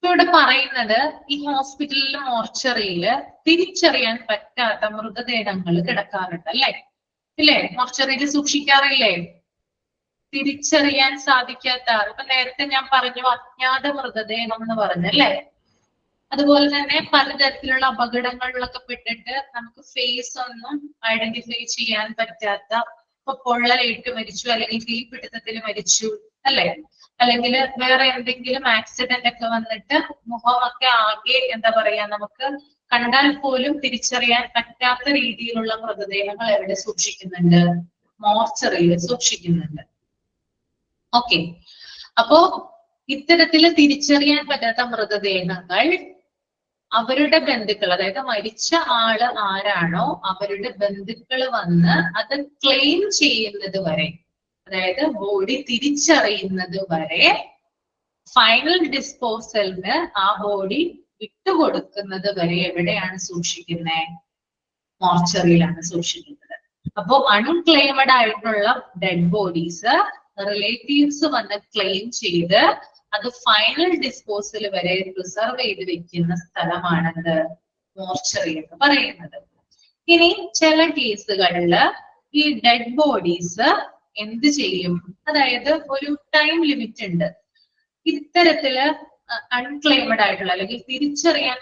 ഇവിടെ പറയുന്നത് ഈ ഹോസ്പിറ്റലിലും മോർച്ചറിയില് തിരിച്ചറിയാൻ പറ്റാത്ത മൃതദേഹങ്ങൾ കിടക്കാറുണ്ട് അല്ലേ? ഇല്ലേ? മോർച്ചറിയിൽ സൂക്ഷിക്കാറില്ലേ? തിരിച്ചറിയാൻ സാധിക്കാത്ത, ഇപ്പൊ നേരത്തെ ഞാൻ പറഞ്ഞു അജ്ഞാത മൃതദേഹം എന്ന് പറഞ്ഞല്ലേ. അതുപോലെ തന്നെ പലതരത്തിലുള്ള അപകടങ്ങളിലൊക്കെ പെട്ടിട്ട് നമുക്ക് ഫേസ് ഒന്നും ഐഡന്റിഫൈ ചെയ്യാൻ പറ്റാത്ത, ഇപ്പൊ പൊള്ളലേറ്റ് മരിച്ചു, അല്ലെങ്കിൽ തീപിടുത്തത്തിൽ മരിച്ചു അല്ലെ, അല്ലെങ്കിൽ വേറെ എന്തെങ്കിലും ആക്സിഡന്റ് ഒക്കെ വന്നിട്ട് മുഖമൊക്കെ ആകെ എന്താ പറയാ, നമുക്ക് കണ്ടാൽ പോലും തിരിച്ചറിയാൻ പറ്റാത്ത രീതിയിലുള്ള മൃതദേഹങ്ങൾ എവിടെ സൂക്ഷിക്കുന്നുണ്ട്? മോർച്ചറിയിൽ സൂക്ഷിക്കുന്നുണ്ട്. ഓക്കെ, അപ്പോ ഇത്തരത്തില് തിരിച്ചറിയാൻ പറ്റാത്ത മൃതദേഹങ്ങൾ അവരുടെ ബന്ധുക്കൾ, അതായത് മരിച്ച ആള് ആരാണോ അവരുടെ ബന്ധുക്കൾ വന്ന് അത് ക്ലെയിം ചെയ്യുന്നത് വരെ, അതായത് ബോഡി തിരിച്ചറിയുന്നത് വരെ, ഫൈനൽ ഡിസ്പോസലിന് ആ ബോഡി വിട്ടുകൊടുക്കുന്നത് വരെ എവിടെയാണ് സൂക്ഷിക്കുന്നത്? മോർച്ചറിയിലാണ് സൂക്ഷിക്കുന്നത്. അപ്പോ അൺക്ലെയിമഡ് ആയിട്ടുള്ള ഡെഡ് ബോഡീസ് റിലേറ്റീവ്സ് വന്ന് ക്ലെയിം ചെയ്ത് അത് ഫൈനൽ ഡിസ്പോസൽ വരെ പ്രിസർവ് ചെയ്ത് വെക്കുന്ന സ്ഥലമാണത് മോർച്ചറി എന്ന് പറയുന്നത്. ഇനി ചില കേസുകളില് ഈ ഡെഡ് ബോഡീസ് എന്ത് ചെയ്യും? അതായത് ഒരു ടൈം ലിമിറ്റ് ഉണ്ട്. ഇത്തരത്തില് അൺക്ലെയിമഡ് ആയിട്ടുള്ള അല്ലെങ്കിൽ തിരിച്ചറിയാൻ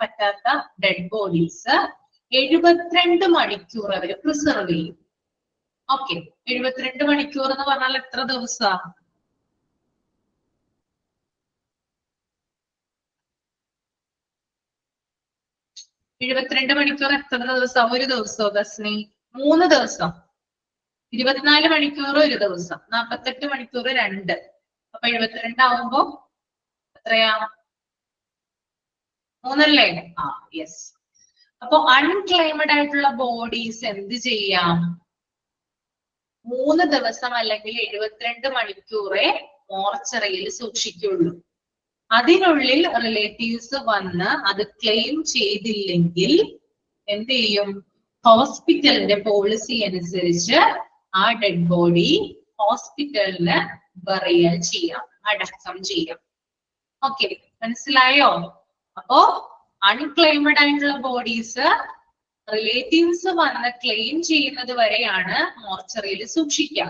പറ്റാത്ത ഡെഡ് ബോഡീസ് 72 മണിക്കൂർ അവർ പ്രിസർവ് ചെയ്യും. ഓക്കെ, 72 മണിക്കൂർ എന്ന് പറഞ്ഞാൽ എത്ര ദിവസമാണ്? എഴുപത്തിരണ്ട് മണിക്കൂർ എത്ര ദിവസം? ഒരു ദിവസമോ ബസ്നി? 3 ദിവസം. 24 മണിക്കൂർ ഒരു ദിവസം, 48 മണിക്കൂർ 2. അപ്പൊ 72 ആവുമ്പോ എത്രയാ? 3 അല്ലേ? ആ, യെസ്. അപ്പൊ അൺക്ലെയിമഡ് ആയിട്ടുള്ള ബോഡീസ് എന്ത് ചെയ്യാം? 3 ദിവസം അല്ലെങ്കിൽ 72 മണിക്കൂറേ മോർച്ചറിയിൽ സൂക്ഷിക്കുള്ളൂ. അതിനുള്ളിൽ റിലേറ്റീവ്സ് വന്ന് അത് ക്ലെയിം ചെയ്തില്ലെങ്കിൽ എന്ത് ചെയ്യും? ഹോസ്പിറ്റലിന്റെ പോളിസി അനുസരിച്ച് ആ ഡെഡ് ബോഡി ഹോസ്പിറ്റലിന് ബറിയൽ ചെയ്യാം, അടക്കം ചെയ്യാം. ഓക്കെ, മനസ്സിലായോ? അപ്പോ അൺക്ലെയിമഡ് ആയിട്ടുള്ള ബോഡീസ് റിലേറ്റീവ്സ് വന്ന് ക്ലെയിം ചെയ്യുന്നത് വരെയാണ് മോർച്ചറിയിൽ സൂക്ഷിക്കുക.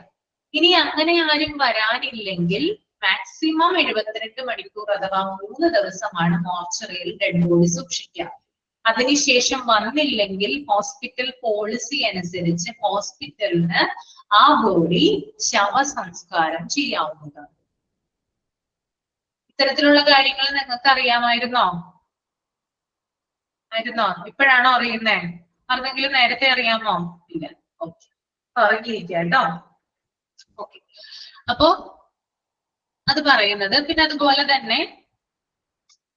ഇനി അങ്ങനെ ആരും വരാനില്ലെങ്കിൽ മാക്സിമം 72 മണിക്കൂർ അഥവാ 3 ദിവസമാണ് മോർച്ചറിയിൽ ഡെഡ് ബോഡി സൂക്ഷിക്കുക. അതിനുശേഷം വന്നില്ലെങ്കിൽ ഹോസ്പിറ്റൽ പോളിസി അനുസരിച്ച് ഹോസ്പിറ്റലിന് ആ ബോഡി ശവസംസ്കാരം ചെയ്യാവുന്നതാണ്. ഇത്തരത്തിലുള്ള കാര്യങ്ങൾ നിങ്ങൾക്ക് അറിയാമായിരുന്നോ? ഇപ്പോഴാണോ അറിയുന്നേ? ആർക്കെങ്കിലും നേരത്തെ അറിയാമോ? ഇല്ല. ഓക്കെ, അറിഞ്ഞിരിക്കുക കേട്ടോ. ഓക്കെ, അപ്പോ അത് പറയുന്നത്. പിന്നെ അതുപോലെ തന്നെ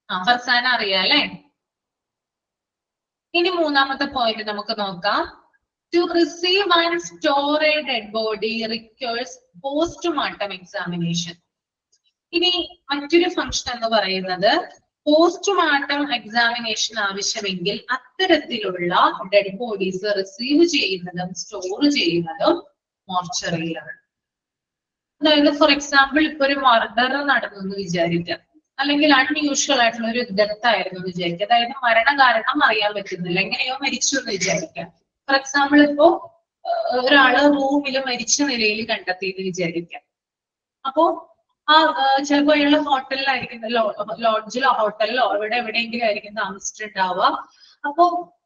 ഫർസാന അറിയാം അല്ലെ? ഇനി മൂന്നാമത്തെ പോയിന്റ് നമുക്ക് നോക്കാം. To receive and store a dead body requires postmortem examination. ഇനി മറ്റൊരു ഫംഗ്ഷൻ എന്ന് പറയുന്നത് പോസ്റ്റ്മോർട്ടം എക്സാമിനേഷൻ ആവശ്യമെങ്കിൽ അത്തരത്തിലുള്ള ഡെഡ് ബോഡീസ് റിസീവ് ചെയ്യുന്നതും സ്റ്റോർ ചെയ്യുന്നതും മോർച്ചറിയിലാണ്. അതായത് ഫോർ എക്സാമ്പിൾ ഇപ്പൊ ഒരു മർഡർ നടന്നു എന്ന് വിചാരിക്കാം, അല്ലെങ്കിൽ അൺയൂഷ്വൽ ആയിട്ടുള്ള ഒരു ഡെത്ത് ആയിരുന്നു എന്ന് വിചാരിക്കാം. അതായത് മരണകാരണം അറിയാൻ പറ്റുന്നില്ല, എങ്ങനെയോ മരിച്ചു എന്ന് വിചാരിക്കാം. ഫോർ എക്സാമ്പിൾ ഇപ്പോ ഒരാള് റൂമിൽ മരിച്ച നിലയിൽ കണ്ടെത്തി എന്ന് വിചാരിക്കാം. അപ്പോ ആ ചിലപ്പോ അയാള് ഹോട്ടലിലായിരിക്കും, ലോഡ്ജിലോ ഹോട്ടലിലോ ഇവിടെ എവിടെയെങ്കിലും ആയിരിക്കും താമസിച്ചിട്ടുണ്ടാവുക. അപ്പോ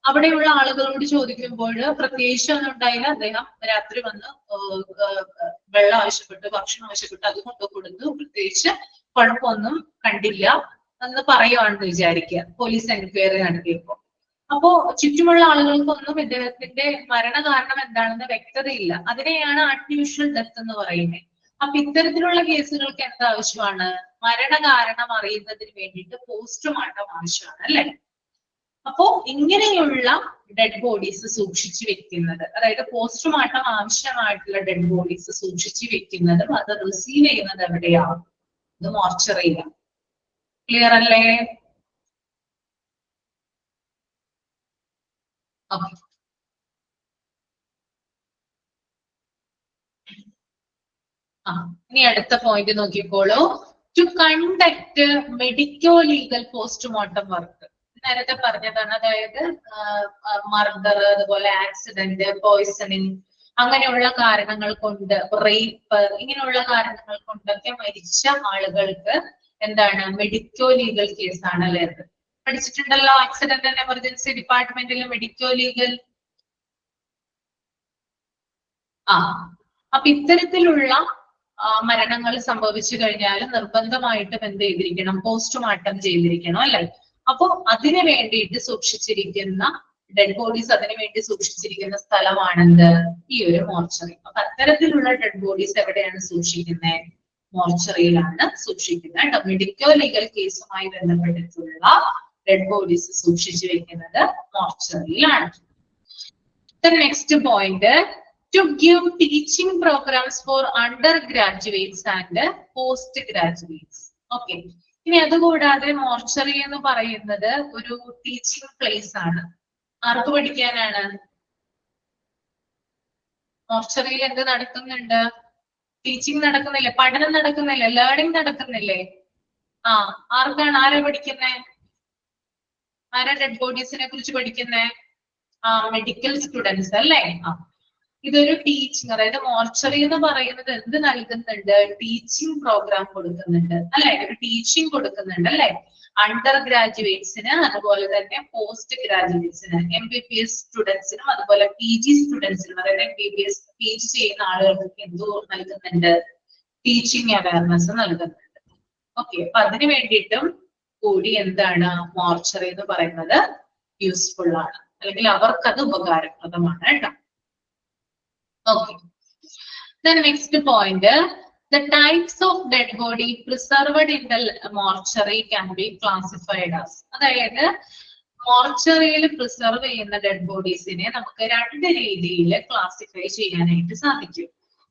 അവിടെയുള്ള ആളുകളോട് ചോദിക്കുമ്പോൾ പ്രത്യേകിച്ച് ഒന്നും ഉണ്ടായില്ല, അദ്ദേഹം രാത്രി വന്ന് വെള്ളം ആവശ്യപ്പെട്ടു, ഭക്ഷണം ആവശ്യപ്പെട്ടു, അത് കൊണ്ടു കൊടുത്തു, പ്രത്യേകിച്ച് കുഴപ്പമൊന്നും കണ്ടില്ല എന്ന് പറയുവാണെന്ന് വിചാരിക്കുക പോലീസ് എൻക്വയറി നടത്തിയപ്പോ. അപ്പോ ചുറ്റുമുള്ള ആളുകൾക്കൊന്നും ഇദ്ദേഹത്തിന്റെ മരണകാരണം എന്താണെന്ന് വ്യക്തതയില്ല. അതിനെയാണ് അൺയൂഷ്വൽ ഡെത്ത് എന്ന് പറയുന്നത്. അപ്പൊ ഇത്തരത്തിലുള്ള കേസുകൾക്ക് എന്ത് ആവശ്യമാണ്? മരണകാരണം അറിയുന്നതിന് വേണ്ടിയിട്ട് പോസ്റ്റ്മോർട്ടം ആവശ്യമാണ്, അല്ലെ? അപ്പോ ഇങ്ങനെയുള്ള ഡെഡ് ബോഡീസ് സൂക്ഷിച്ചു വെക്കുന്നത്, അതായത് പോസ്റ്റ്മോർട്ടം ആവശ്യമായിട്ടുള്ള ഡെഡ് ബോഡീസ് സൂക്ഷിച്ചു വെക്കുന്നതും അത് റിസീവ് ചെയ്യുന്നത് എവിടെയാണ്? ഇത് മോർച്ചറിയിലാണ്. ക്ലിയർ അല്ലേ? ഓക്കെ. ഇനി അടുത്ത പോയിന്റ് നോക്കിക്കോളൂ. To conduct medico legal postmortem work. നേരത്തെ പറഞ്ഞതാണ്, അതായത് മർഡർ, അതുപോലെ ആക്സിഡന്റ്, പോയിസണിങ്, അങ്ങനെയുള്ള കാരണങ്ങൾ കൊണ്ട്, റേപ്പ്, ഇങ്ങനെയുള്ള കാരണങ്ങൾ കൊണ്ടൊക്കെ മരിച്ച ആളുകൾക്ക് എന്താണ്? മെഡിക്കോ ലീഗൽ കേസാണ് അല്ലേ? പഠിച്ചിട്ടുണ്ടല്ലോ ആക്സിഡന്റ് ആൻഡ് എമർജൻസി ഡിപ്പാർട്ട്മെന്റിൽ മെഡിക്കോ ലീഗൽ. അപ്പൊ ഇത്തരത്തിലുള്ള മരണങ്ങൾ സംഭവിച്ചു കഴിഞ്ഞാൽ നിർബന്ധമായിട്ടും എന്ത് ചെയ്തിരിക്കണം? പോസ്റ്റ്മോർട്ടം ചെയ്തിരിക്കണം, അല്ലെ? അപ്പൊ അതിനു വേണ്ടിയിട്ട് സൂക്ഷിച്ചിരിക്കുന്ന ഡെഡ് ബോഡീസ്, അതിനു വേണ്ടി സൂക്ഷിച്ചിരിക്കുന്ന സ്ഥലമാണെന്ത്? ഈ ഒരു മോർച്ചറി. അപ്പൊ അത്തരത്തിലുള്ള ഡെഡ് ബോഡീസ് എവിടെയാണ് സൂക്ഷിക്കുന്നത്? മോർച്ചറിയിലാണ് സൂക്ഷിക്കുന്നത്. മെഡിക്കോ ലീഗൽ കേസുമായി ബന്ധപ്പെട്ടിട്ടുള്ള ഡെഡ് ബോഡീസ് സൂക്ഷിച്ചു വെക്കുന്നത് മോർച്ചറിയിലാണ്. Next point, to give teaching programs for undergraduates and postgraduates. Okay. ഇനി അതുകൂടാതെ മോർച്ചറി എന്ന് പറയുന്നത് ഒരു ടീച്ചിങ് പ്ലേസ് ആണ്. ആർക്ക് പഠിക്കാനാണ്? മോർച്ചറിയിൽ എന്ത് നടക്കുന്നുണ്ട്? ടീച്ചിങ് നടക്കുന്നില്ലേ? പഠനം നടക്കുന്നില്ലേ? ലേണിംഗ് നടക്കുന്നില്ലേ? ആർക്കാണ്? ആരാ പഠിക്കുന്നേ? ആരാ ഡെഡ് ബോഡീസിനെ കുറിച്ച് പഠിക്കുന്നേ? മെഡിക്കൽ സ്റ്റുഡൻസ് അല്ലേ? ഇതൊരു ടീച്ചിങ്, അതായത് മോർച്ചറി എന്ന് പറയുന്നത് എന്ത് നൽകുന്നുണ്ട്? ടീച്ചിങ് പ്രോഗ്രാം കൊടുക്കുന്നുണ്ട്, അല്ലെ? ഒരു ടീച്ചിങ് കൊടുക്കുന്നുണ്ട്, അല്ലെ? അണ്ടർ ഗ്രാജുവേറ്റ്സിന്, അതുപോലെ തന്നെ പോസ്റ്റ് ഗ്രാജുവേറ്റ്സിന്, MBBS സ്റ്റുഡൻസിനും, അതുപോലെ PG സ്റ്റുഡൻസിനും, അതായത് MBBS PG ചെയ്യുന്ന ആളുകൾക്ക് എന്ത് നൽകുന്നുണ്ട്? ടീച്ചിങ് അവയർനെസ് നൽകുന്നുണ്ട്. ഓക്കെ. അപ്പൊ അതിനു വേണ്ടിയിട്ടും കൂടി എന്താണ് മോർച്ചറി എന്ന് പറയുന്നത് യൂസ്ഫുൾ ആണ്, അല്ലെങ്കിൽ അവർക്കത് ഉപകാരപ്രദമാണ് കേട്ടോ. Okay. Then next point, the types of dead body preserved in the mortuary can be classified as. അതായത് മോർച്ചറിയിൽ പ്രിസർവ് ചെയ്യുന്ന ഡെഡ് ബോഡീസിനെ നമുക്ക് രണ്ട് രീതിയിൽ ക്ലാസിഫൈ ചെയ്യാനായിട്ട് സാധിക്കും.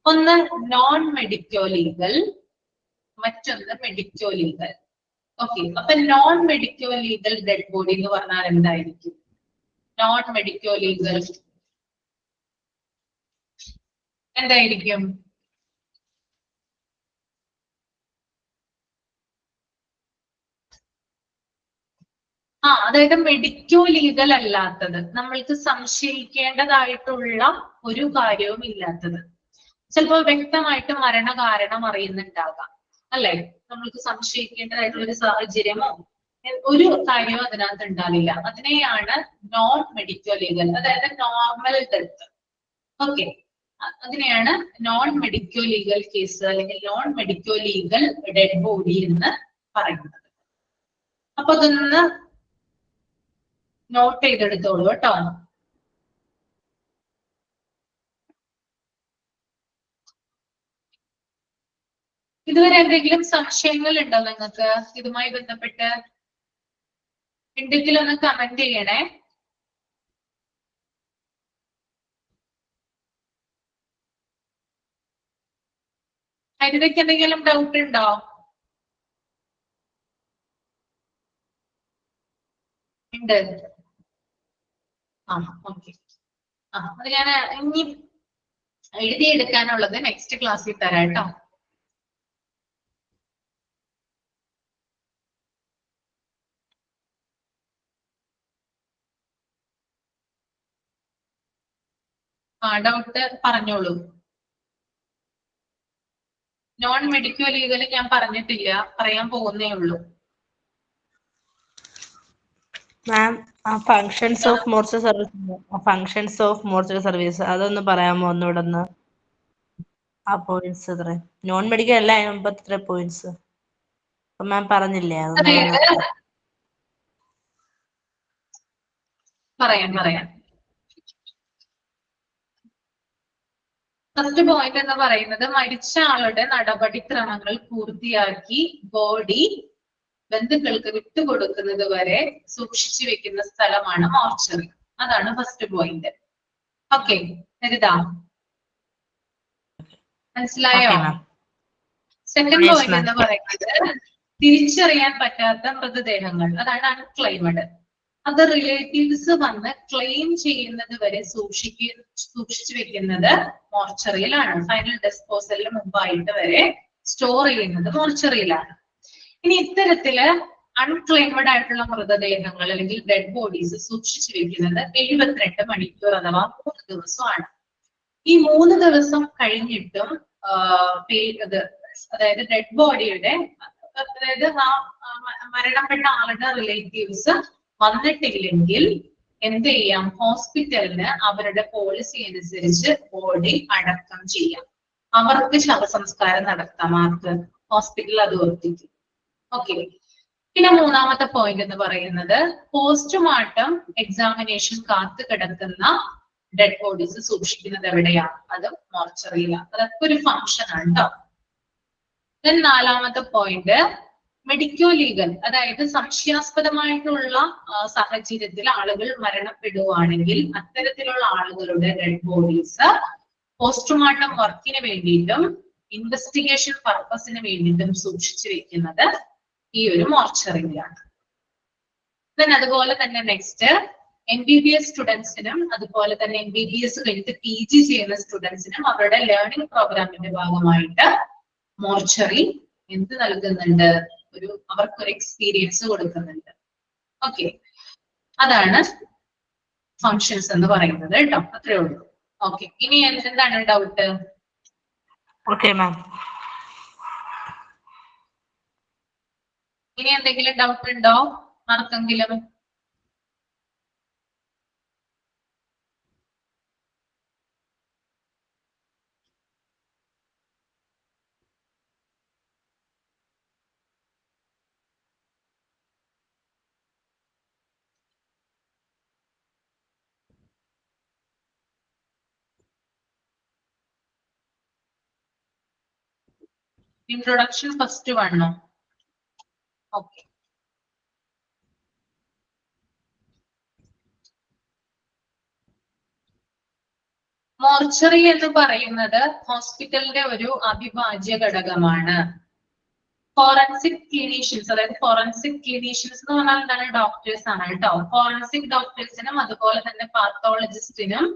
ഒന്ന് നോൺ മെഡിക്കോ ലീഗൽ, മറ്റൊന്ന് മെഡിക്കോ ലീഗൽ. ഓക്കെ. അപ്പൊ non medico legal dead body എന്ന് പറഞ്ഞാൽ എന്തായിരിക്കും? നോൺ മെഡിക്കോ ലീഗൽ എന്തായിരിക്കും? അതായത് മെഡിക്കോ ലീഗൽ അല്ലാത്തത്, നമ്മൾക്ക് സംശയിക്കേണ്ടതായിട്ടുള്ള ഒരു കാര്യവും ഇല്ലാത്തത്. ചിലപ്പോൾ വ്യക്തമായിട്ട് മരണകാരണം അറിയുന്നുണ്ടാകാം, അല്ലെ? നമ്മൾക്ക് സംശയിക്കേണ്ടതായിട്ടുള്ള ഒരു സാഹചര്യമോ ഒരു കാര്യവും അതിനകത്ത് ഉണ്ടാവില്ല. അതിനെയാണ് നോൺ മെഡിക്കോ ലീഗൽ, അതായത് നോർമൽ ഡെത്ത്. ഓക്കെ. അതിനെയാണ് നോൺ മെഡിക്കോ ലീഗൽ കേസ് അല്ലെങ്കിൽ non medico legal dead body എന്ന് പറയുന്നത്. അപ്പൊ അതൊന്ന് നോട്ട് ചെയ്തെടുത്തോളൂ കേട്ടോ. ഇതുവരെ എന്തെങ്കിലും സംശയങ്ങൾ ഉണ്ടോ നിങ്ങൾക്ക് ഇതുമായി ബന്ധപ്പെട്ട്? ഉണ്ടെങ്കിൽ ഒന്ന് കമന്റ് ചെയ്യണേ. ഹരിതയ്ക്ക് എന്തെങ്കിലും ഡൗട്ട് ഉണ്ടോ? ഉണ്ട്. ഓക്കെ. അത് ഞാൻ ഇനി എഴുതിയെടുക്കാനുള്ളത് നെക്സ്റ്റ് ക്ലാസ്സിൽ തരാം കേട്ടോ. ഡൗട്ട് പറഞ്ഞോളൂ. നോൺ മെഡിക്കോ ലീഗൽ ഞാൻ പറഞ്ഞിട്ടില്ല, പറയാൻ പോകുന്നേ ഉള്ളൂ. മാം, ഫങ്ഷൻസ് ഓഫ് മോർച്ചറി സർവീസ് അതൊന്ന് പറയാമോ? ഒന്നുകൂടെ ഒന്ന് ആ പോയിന്റ്സ് എത്ര? നോൺ മെഡിക്കൽ അല്ല, അതിന് എത്ര പോയിന്റ്സ് മാം പറഞ്ഞില്ലേ? പറയാം. ഫസ്റ്റ് പോയിന്റ് എന്ന് പറയുന്നത് മരിച്ച ആളുടെ നടപടിക്രമങ്ങൾ പൂർത്തിയാക്കി ബോഡി ബന്ധുക്കൾക്ക് വിട്ടുകൊടുക്കുന്നത് വരെ സൂക്ഷിച്ചു വെക്കുന്ന സ്ഥലമാണ് മോർച്ചറി. അതാണ് ഫസ്റ്റ് പോയിന്റ്. ഓക്കെ, എഴുതാം. മനസ്സിലായോ? സെക്കൻഡ് പോയിന്റ് എന്ന് പറയുന്നത് തിരിച്ചറിയാൻ പറ്റാത്ത മൃതദേഹങ്ങൾ, അതാണ് അൺക്ലെയിമഡ്. അത് റിലേറ്റീവ്സ് വന്ന് ക്ലെയിം ചെയ്യുന്നത് വരെ സൂക്ഷിച്ചു വെക്കുന്നത് മോർച്ചറിയിലാണ്. ഫൈനൽ ഡിസ്പോസലിന് മുമ്പായിട്ട് വരെ സ്റ്റോർ ചെയ്യുന്നത് മോർച്ചറിയിലാണ്. ഇനി ഇത്തരത്തില് അൺക്ലെയിമഡ് ആയിട്ടുള്ള മൃതദേഹങ്ങൾ അല്ലെങ്കിൽ ഡെഡ് ബോഡീസ് സൂക്ഷിച്ചു വെക്കുന്നത് 72 മണിക്കൂർ അഥവാ 3 ദിവസമാണ്. ഈ 3 ദിവസം കഴിഞ്ഞിട്ടും അതായത് ഡെഡ് ബോഡിയുടെ അതായത് മരണപ്പെട്ട ആളുടെ റിലേറ്റീവ്സ് വന്നിട്ടില്ലെങ്കിൽ എന്ത് ചെയ്യാം? ഹോസ്പിറ്റലിന് അവരുടെ പോളിസി അനുസരിച്ച് ബോഡി അടക്കം ചെയ്യാം. അവർക്ക് ശവസംസ്കാരം നടത്താം. ആർക്ക്? ഹോസ്പിറ്റൽ അതോറിറ്റിക്ക്. ഓക്കെ. പിന്നെ മൂന്നാമത്തെ പോയിന്റ് എന്ന് പറയുന്നത് പോസ്റ്റ്മോർട്ടം എക്സാമിനേഷൻ കാത്തു കിടക്കുന്ന ഡെഡ് ബോഡീസ് സൂക്ഷിക്കുന്നത് എവിടെയാണ്? അത് മോർച്ചറിയിലാണ്. അതൊക്കെ ഒരു ഫംഗ്ഷൻ ആണ് കേട്ടോ. ദെൻ നാലാമത്തെ പോയിന്റ് മെഡിക്കോ ലീഗൽ, അതായത് സംശയാസ്പദമായിട്ടുള്ള സാഹചര്യത്തിൽ ആളുകൾ മരണപ്പെടുകയാണെങ്കിൽ അത്തരത്തിലുള്ള ആളുകളുടെ ഡെഡ് ബോഡീസ് പോസ്റ്റ്മോർട്ടം വർക്കിന് വേണ്ടിയിട്ടും ഇൻവെസ്റ്റിഗേഷൻ പർപ്പസിന് വേണ്ടിയിട്ടും സൂക്ഷിച്ചു വെക്കുന്നത് ഈ ഒരു മോർച്ചറിയിലാണ്. ദെൻ അതുപോലെ തന്നെ നെക്സ്റ്റ് MBBS സ്റ്റുഡൻസിനും അതുപോലെ തന്നെ MBBS കഴിഞ്ഞിട്ട് PG ചെയ്യുന്ന സ്റ്റുഡൻസിനും അവരുടെ ലേണിംഗ് പ്രോഗ്രാമിന്റെ ഭാഗമായിട്ട് മോർച്ചറി എന്ത് നൽകുന്നുണ്ട്? അവർക്കൊരു എക്സ്പീരിയൻസ് കൊടുക്കുന്നുണ്ട്. ഓക്കെ, അതാണ് ഫങ്ഷൻസ് എന്ന് പറയുന്നത് കേട്ടോ. അത്രേ ഉള്ളൂ. ഓക്കെ, ഇനി എന്താണ് ഡൗട്ട്? Okay ma'am. ഇനി എന്തെങ്കിലും ഡൗട്ട് ഉണ്ടോ ആർക്കെങ്കിലും? ഇൻട്രൊഡക്ഷൻ ഫസ്റ്റ് വണ്ണോ? ഓക്കെ. മോർച്ചറി എന്ന് പറയുന്നത് ഹോസ്പിറ്റലിന്റെ ഒരു അവിഭാജ്യ ഘടകമാണ്. ഫോറൻസിക് ക്ലിനീഷ്യൻസ്, അതായത് ഫോറൻസിക് ക്ലിനീഷ്യൻസ് എന്ന് പറഞ്ഞാൽ എന്താണ്? ഡോക്ടേഴ്സ് ആണ് കേട്ടോ. ഫോറൻസിക് ഡോക്ടേഴ്സിനും അതുപോലെ തന്നെ പാത്തോളജിസ്റ്റിനും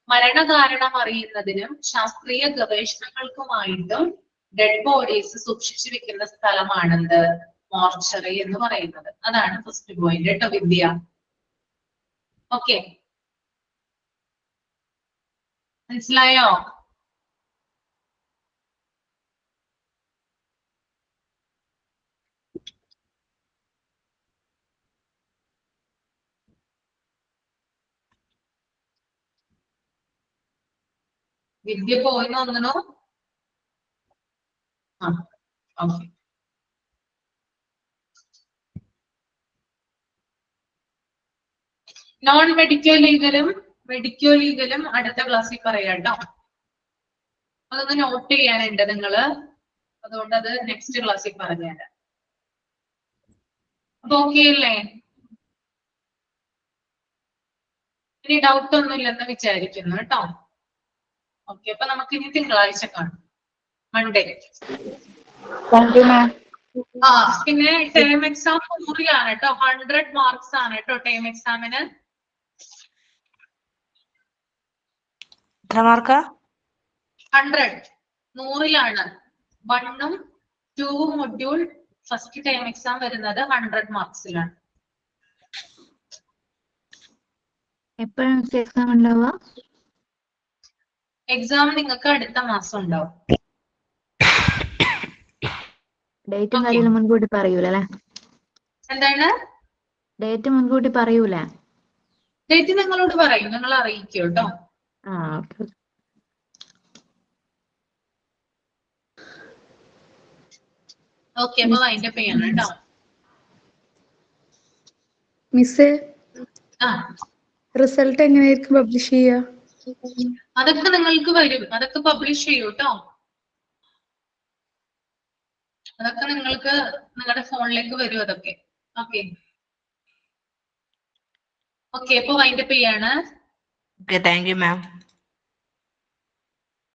മരണകാരണം അറിയുന്നതിനും ശാസ്ത്രീയ ഗവേഷണങ്ങൾക്കുമായിട്ടും ഡെഡ് ബോഡീസ് സൂക്ഷിച്ചു വെക്കുന്ന സ്ഥലമാണെന്ത്? മോർച്ചറി എന്ന് പറയുന്നത്. അതാണ് ഫസ്റ്റ് പോയിന്റ് കേട്ടോ വിദ്യ. ഓക്കെ, മനസ്സിലായോ? വിദ്യ പോയിന്ന് തോന്നണോ? ആ, ഓക്കെ. നോൺ മെഡിക്കൽ ലീഗലും അടുത്ത ക്ലാസ്സിൽ പറയാം കേട്ടോ. അതൊന്ന് നോട്ട് ചെയ്യാനുണ്ട് നിങ്ങള്, അതുകൊണ്ട് അത് നെക്സ്റ്റ് ക്ലാസ്സിൽ പറഞ്ഞുതരാം. അപ്പൊ ഓക്കെ അല്ലേ? ഇനി ഡൗട്ട് ഒന്നും ഇല്ലെന്ന് വിചാരിക്കുന്നു കേട്ടോ. ഓക്കെ, അപ്പൊ നമുക്ക് ഇനി തിങ്കളാഴ്ച കാണാം, മൺഡേ. ആ, പിന്നെ ടേം എക്സാം 100 കേട്ടോ. 100 മാർക്സ് ആണ് കേട്ടോ ടേം എക്സാമിന്. എത്ര മാർക്കാ? 100, 100 1ഉം 2 മൊഡ്യൂൾ ഫസ്റ്റ് ടൈം എക്സാം വരുന്നത് 100 മാർക്സിലാണ്. എപ്പോഴാണ് എക്സാം ഉണ്ടാവുക? എക്സാം നിങ്ങൾക്ക് അടുത്ത മാസം ഉണ്ടാവും. ഡേറ്റും കാര്യങ്ങളും മുൻകൂട്ടി പറയൂല അല്ലെ? എന്താണ്? ഡേറ്റ് മുൻകൂട്ടി പറയൂല? ഡേറ്റ് നിങ്ങളോട് പറയും, നിങ്ങൾ അറിയിക്കും കേട്ടോ. ആ, ഓക്കെ. ഓക്കെ, അപ്പൊ അതിന്റെ പേയാണ് കേട്ടോ. മിസ്, ആ, റിസൾട്ട് എങ്ങനെയായിരിക്കും പബ്ലിഷ് ചെയ്യുക? അതൊക്കെ നിങ്ങൾക്ക് വരും, അതൊക്കെ പബ്ലിഷ് ചെയ്യൂ കേട്ടോ. അതൊക്കെ നിങ്ങൾക്ക് നിങ്ങളുടെ ഫോണിലേക്ക് വരും അതൊക്കെ. ഓക്കെ ഓക്കെ, അപ്പൊ വൈൻഡപ്പ് ചെയ്യാണ്. Okay, thank you ma'am.